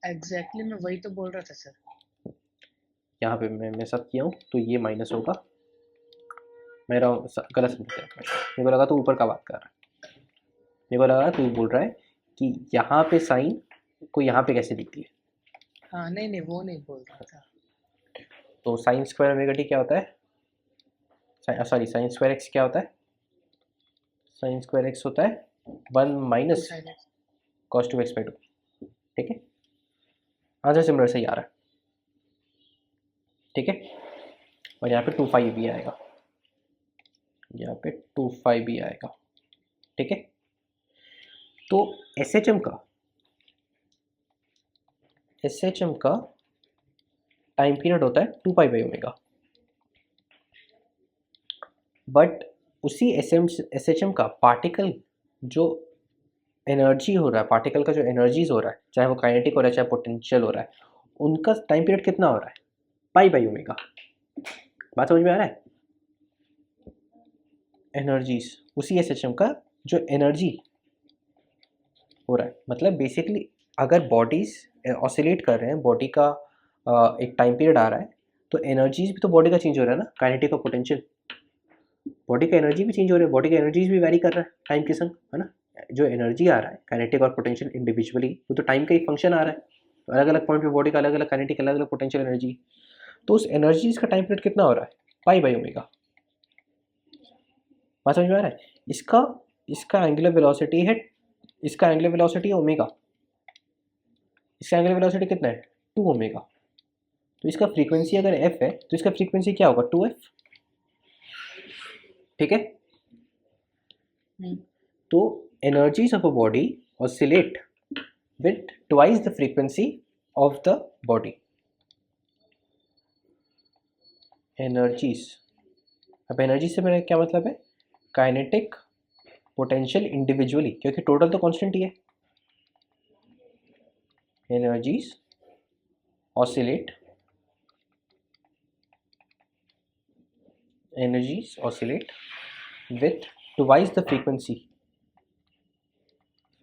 एग्जैक्टली मैं वही तो बोल रहा था सर। यहाँ पे मैं सब किया हूँ, तो ये माइनस होगा। मेरा गलत समझ गया, मेरे को लगा तो ऊपर का बात कर रहा है, मेरे को लगा तू बोल रहा है कि यहाँ पे साइन को यहाँ पे कैसे लिखती है। हाँ नहीं वो नहीं बोल रहा था। तो साइन स्क्वायर ओमेगा टी क्या होता है, सॉरी साइन स्क्वायर एक्स क्या होता है, साइन स्क्वायर एक्स होता है 1 माइनस कॉस 2x/2। ठीक है, आंसर सिमिलर से ही आ रहा है। ठीक है, और यहाँ पे 2π भी आएगा, यहाँ पे 2π भी आएगा। ठीक है, तो एसएचएम का टाइम पीरियड होता है 2π/ओमेगा, बट उसी एसएचएम का पार्टिकल जो एनर्जी हो रहा है, पार्टिकल का जो एनर्जीज हो रहा है, चाहे वो काइनेटिक हो रहा है चाहे पोटेंशियल हो रहा है, उनका टाइम पीरियड कितना हो रहा है, π/ओमेगा। बात समझ में आ रहा है। एनर्जीज उसी एसएचएम का जो एनर्जी हो रहा है, मतलब बेसिकली अगर बॉडीज ऑसिलेट कर रहे हैं, बॉडी का एक टाइम पीरियड आ रहा है, तो एनर्जीज भी तो बॉडी का चेंज हो रहा है ना, काइनेटिक और पोटेंशियल। बॉडी का एनर्जी भी चेंज हो रहा है, बॉडी का एनर्जीज भी वैरी कर रहा है टाइम के संग, है ना। जो एनर्जी आ रहा है काइनेटिक और पोटेंशियल इंडिविजुअली, वो तो टाइम का एक फंक्शन आ रहा है। तो अलग अलग पॉइंट पे बॉडी का अलग अलग काइनेटिक, अलग अलग पोटेंशियल एनर्जी, तो उस एनर्जीज का टाइम पीरियड कितना हो रहा है, π/ओमेगा। बात समझ में आ रहा है। इसका एंगुलर वेलोसिटी है, इसका एंगुलर वेलोसिटी ओमेगा, इसका एंगुलर वेलोसिटी कितना है 2 ओमेगा। तो इसका फ्रीक्वेंसी अगर f है तो इसका फ्रीक्वेंसी क्या होगा, 2f। ठीक है। तो energies of a body oscillate with twice the frequency of the body. energies, अब एनर्जी से मेरा क्या मतलब है, काइनेटिक पोटेंशियल इंडिविजुअली, क्योंकि टोटल तो कांस्टेंट ही है। energies oscillate with twice the frequency,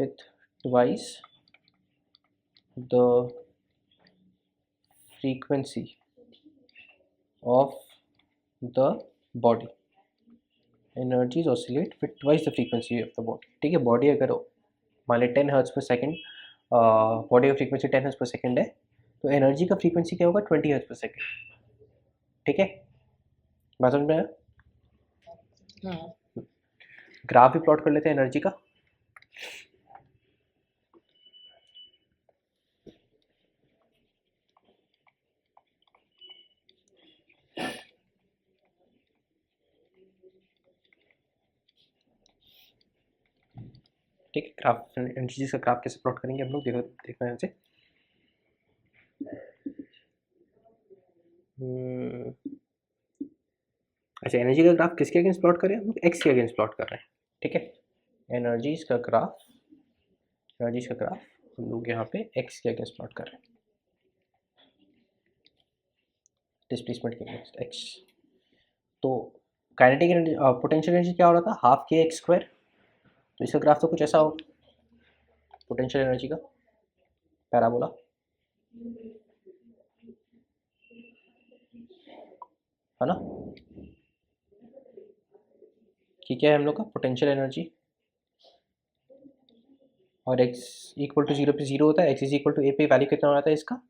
with twice the frequency of the body. Energies oscillate with twice the frequency of the body. ठीक है, बॉडी अगर मान लें 10 हर्ट्ज पर सेकेंड, बॉडी का फ्रीक्वेंसी 10 हर्ट्ज पर सेकेंड है, तो एनर्जी का फ्रीक्वेंसी क्या होगा, 20 हर्ट्ज पर सेकेंड। ठीक है, बात समझ में आया? हाँ। ग्राफ भी प्लॉट कर लेते हैं एनर्जी का। ठीक है, ग्राफ एनर्जी का ग्राफ कैसे प्लॉट करेंगे हम लोग, देखना है यहाँ से। अच्छा, एनर्जी का ग्राफ किसके अगेंस्ट प्लॉट करें हम लोग, एक्स के अगेंस्ट प्लॉट कर रहे हैं। ठीक है, एनर्जीज का ग्राफ हम लोग यहाँ पे एक्स के अगेंस्ट प्लॉट कर रहे हैं, डिस्प्लेसमेंट के अगेंस्ट एक्स। तो काइनेटिक एनर्जी, पोटेंशियल एनर्जी क्या हो रहा था, हाफ के एक्स स्क्वायर। तो इसका ग्राफ तो कुछ ऐसा होगा, पोटेंशियल एनर्जी का पैराबोला। है ना, कि क्या है हम लोग का पोटेंशियल एनर्जी, और x इक्वल टू 0 पे 0 होता है, x is equal to a पे वैल्यू कितना आता है इसका,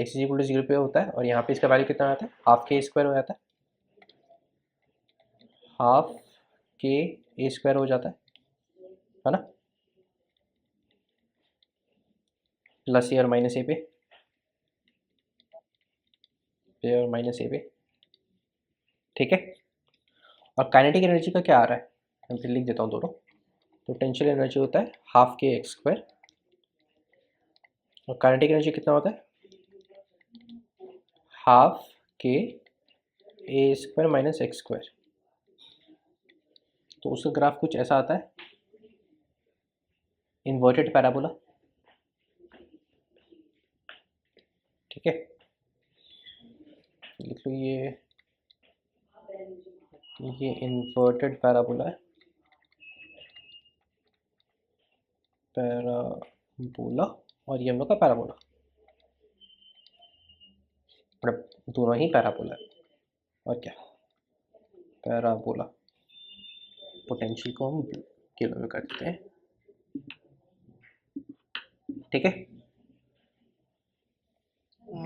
x इज इक्वल टू 0 पे होता है, और यहाँ पे इसका वैल्यू कितना आता है, हाफ के स्क्वायर हो जाता है, हाफ के ए स्क्वायर हो जाता है ना, प्लस ए और माइनस ए पे, और माइनस ए पे। ठीक है, और काइनेटिक एनर्जी का क्या आ रहा है, मैं फिर लिख देता हूँ दोनों। पोटेंशियल एनर्जी होता है हाफ के एक्स स्क्वायर, और काइनेटिक एनर्जी कितना होता है, half k a square minus x square. तो उसका ग्राफ कुछ ऐसा आता है, इन्वर्टेड पैराबोला। ठीक है, लिख लो ये इन्वर्टेड पैराबोला है, पैराबोला, और ये हम लोग का पैराबोला, मतलब दोनों ही पैराबोला है। और क्या, पैराबोला। पोटेंशियल को हम किलो में करते हैं। ठीक है,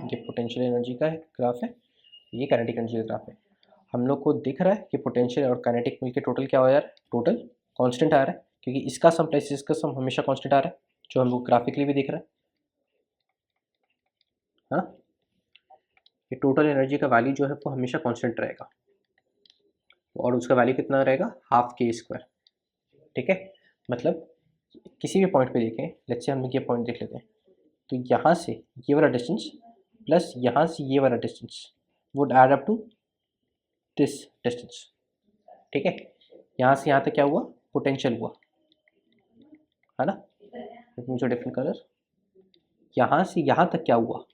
ये पोटेंशियल एनर्जी का ग्राफ है, ये काइनेटिक एनर्जी का ग्राफ है। हम लोग को दिख रहा है कि पोटेंशियल और काइनेटिक मिलकर टोटल क्या हो जा रहा है, टोटल कांस्टेंट आ रहा है, क्योंकि इसका सम प्लस इसका सम हमेशा कांस्टेंट आ रहा है, जो हम लोग ग्राफिकली भी दिख रहा है। हाँ, ये टोटल एनर्जी का वैल्यू जो है वो हमेशा कांस्टेंट रहेगा, और उसका वैल्यू कितना रहेगा, हाफ के स्क्वायर। ठीक है, मतलब किसी भी पॉइंट पे देखें, लेट्स से हम लोग ये पॉइंट देख लेते हैं, तो यहाँ से ये वाला डिस्टेंस प्लस यहाँ से ये वाला distance would add up to this distance. ठीक है, यहाँ से यहाँ तक क्या हुआ, पोटेंशियल हुआ, है ना। मुझे डिफरेंट कलर, यहाँ से यहाँ तक क्या हुआ,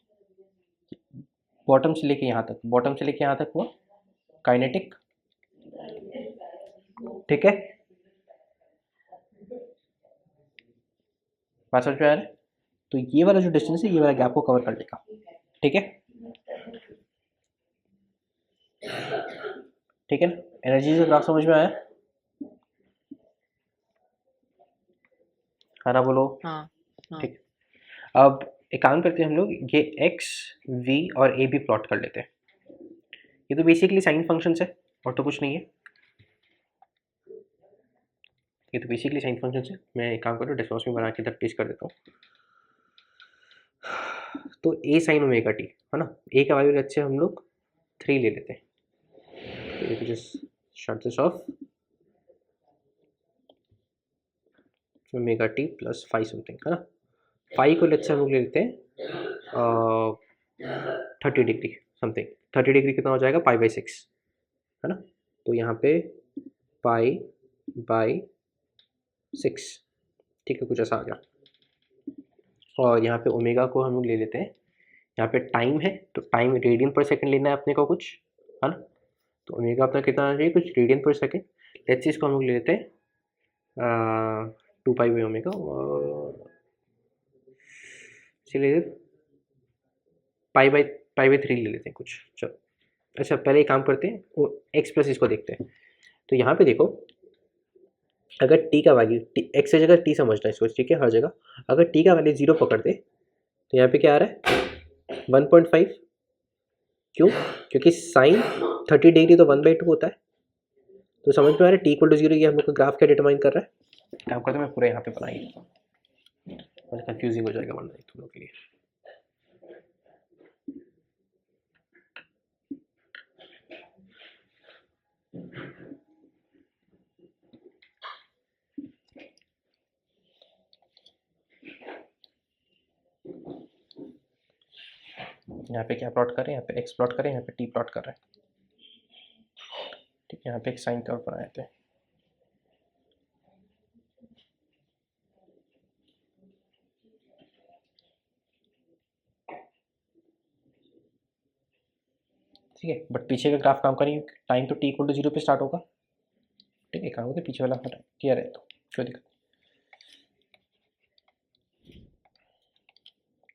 बॉटम से लेके यहाँ तक, बॉटम से लेके यहाँ तक हुआ काइनेटिक। ठीक है, बात समझ में आ रहा है। तो ये वाला जो डिस्टेंस है, ये वाला गैप को कवर कर लेगा। ठीक है, ठीक है ना, एनर्जी का ग्राफ समझ में आया, है ना, बोलो। हाँ। ठीक, अब एक काम करते हैं हम लोग, ये एक्स वी और ए भी प्लॉट कर लेते हैं। ये तो बेसिकली साइन फंक्शन है और तो कुछ नहीं है। ये तो बेसिकली साइन फंक्शन है। मैं एक काम करूँ डिस्कॉर्स में बना के इधर पेस्ट कर देता हूँ। तो ए साइन ओमेगा टी है ना, ए का वैल्यू अच्छे हम लोग 3 ले लेते हैं। तो just shut this of omega t plus 5 something है ना। 5 को लेट्स हम लोग ले लेते हैं 30 डिग्री समथिंग। 30 डिग्री कितना हो जाएगा, पाई बाई 6 है ना। तो यहाँ पे पाई बाई 6, ठीक है, कुछ ऐसा आ गया। और यहाँ पे ओमेगा को हम लोग ले लेते हैं, यहाँ पे टाइम है तो टाइम रेडियन पर सेकंड लेना है अपने को कुछ, है ना। तो ओमेगा अपना कितना आना चाहिए, कुछ रेडियन पर सेकंड। लेट्स इसको हम लोग ले लेते हैं 2 पाई बाई ओमेगा, चलिए पाई बाई 3 ले लेते हैं कुछ, चलो। अच्छा पहले एक काम करते हैं, वो एक्स प्लस इसको देखते हैं। तो यहाँ पे देखो, अगर टी का वैल्यू एक्स की जगह टी समझना है इसको, ठीक है, हर जगह अगर टी का वैल्यू 0 पकड़ दे तो यहाँ पे क्या आ रहा है 1.5। क्यों, क्योंकि साइन 30 डिग्री तो 1/2 होता है। तो समझ में आ रहा है टी इक्वल टू 0 ये हम लोग का ग्राफ क्या डिटरमाइन कर रहा है। काम करते मैं पूरा यहाँ पे बनाई, कंफ्यूजिंग हो जाएगा वरना तुम लोग के लिए। यहाँ पे क्या प्लॉट करें, यहाँ पे एक्स प्लॉट करें, यहाँ पे टी प्लॉट कर रहे हैं, ठीक है। यहाँ पे एक साइन कर्व बनाए थे, ठीक है। बट पीछे का ग्राफ काम करेंगे, टाइम तो टी इक्वल टू 0 पे स्टार्ट होगा, ठीक है। काम होता है पीछे वाला हटा क्लियर है, तो कोई दिक्कत।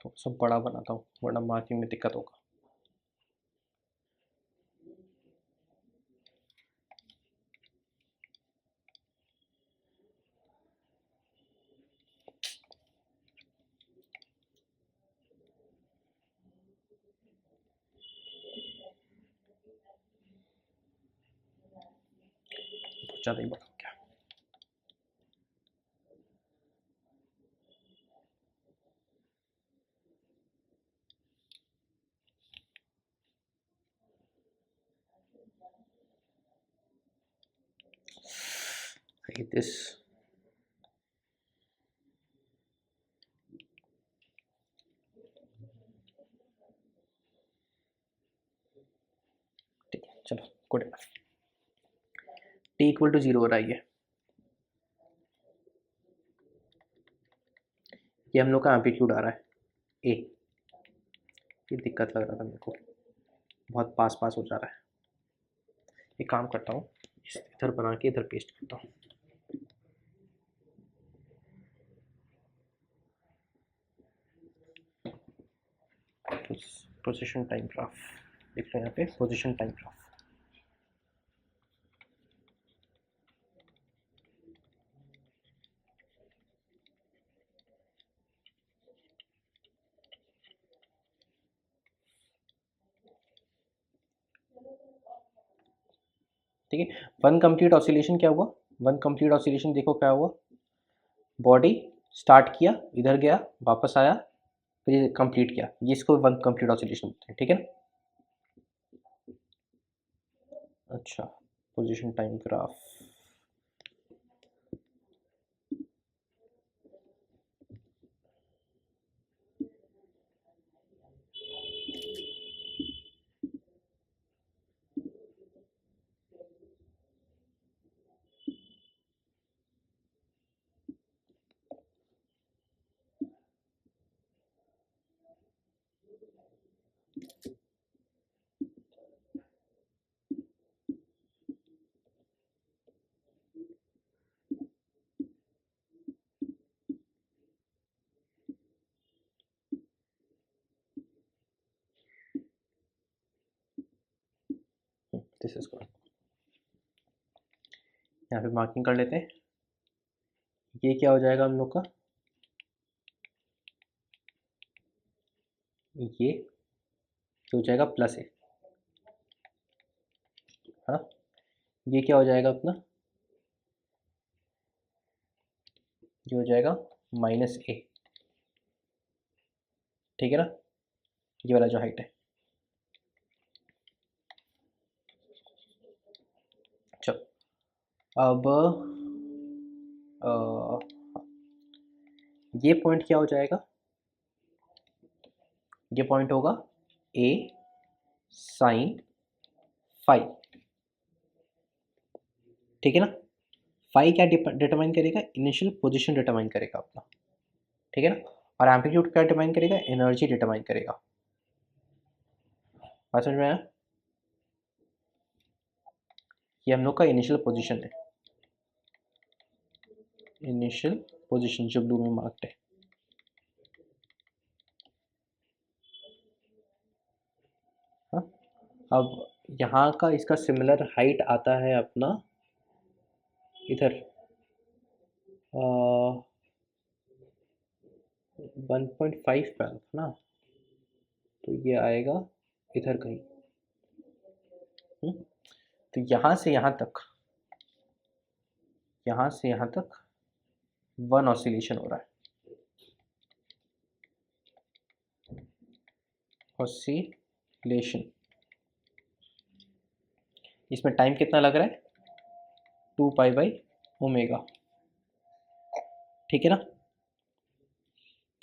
तो सब बड़ा बनाता हूँ वरना मार्किंग में दिक्कत होगा। बहुत ज़्यादा ही बड़ा हो गया। दिस ठीक है, चलो good enough. T equal to 0 हो रहा है ये हम लोग का एम्पलीट्यूड आ रहा है ए। ये दिक्कत लग रहा था मेरे को, बहुत पास पास हो जा रहा है। एक काम करता हूँ, इधर बना के इधर पेस्ट करता हूँ। पोजीशन टाइम ग्राफ देख लो, यहाँ पे पोजीशन टाइम ग्राफ। ठीक है, वन कंप्लीट ऑसिलेशन क्या हुआ, वन कंप्लीट ऑसिलेशन देखो क्या हुआ। बॉडी स्टार्ट किया, इधर गया, वापस आया, फिर कंप्लीट किया, ये इसको वन कंप्लीट ऑसिलेशन बोलते हैं, ठीक है ना। अच्छा position time graph, this is good. यहाँ पे मार्किंग कर लेते हैं, ये क्या हो जाएगा हम लोग का, ये हो जाएगा प्लस ए, हाँ। ये क्या हो जाएगा अपना ये हो जाएगा -a, ठीक है ना, ये वाला जो हाइट है। चलो अब ये पॉइंट क्या हो जाएगा, ये पॉइंट होगा a sin फाई, ठीक है ना। फाई क्या डिटरमाइन करेगा, इनिशियल पोजीशन डिटरमाइन करेगा अपना, ठीक है ना। और एम्पलीट्यूड क्या डिटरमाइन करेगा, एनर्जी डिटरमाइन करेगा। बात समझ में आया, ये हम लोग का इनिशियल पोजीशन है, इनिशियल पोजीशन जो ब्लू में मार्क्ड है। हाँ, अब यहाँ का इसका सिमिलर हाइट आता है अपना इधर 1.5 पे ना, तो ये आएगा इधर कहीं। तो यहाँ से यहाँ तक, यहाँ से यहाँ तक 1 ऑसिलेशन हो रहा है, ऑसिलेशन। इसमें टाइम कितना लग रहा है, 2 पाई बाई ओमेगा, ठीक है ना।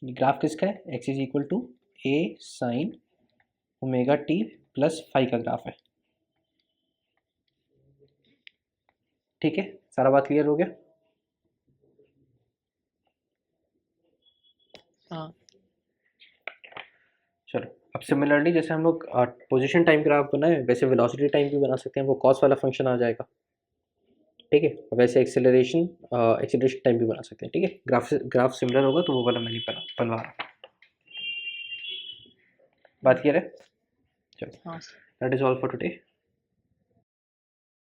ग्राफ किसका है, x is equal to a sine omega t plus phi का ग्राफ है, ठीक है। सारा बात क्लियर हो गया। हाँ चलो अब सिमिलरली जैसे हम लोग पोजीशन टाइम ग्राफ बनाए, वैसे वेलोसिटी टाइम भी बना सकते हैं, वो कॉस वाला फंक्शन आ जाएगा, ठीक है। वैसे एक्सेलरेशन टाइम भी बना सकते हैं, ठीक है। ग्राफ सिमिलर होगा तो वो वाला मैं नहीं बनवा रहा। बात क्लियर है, चलो हाँ that is all for today.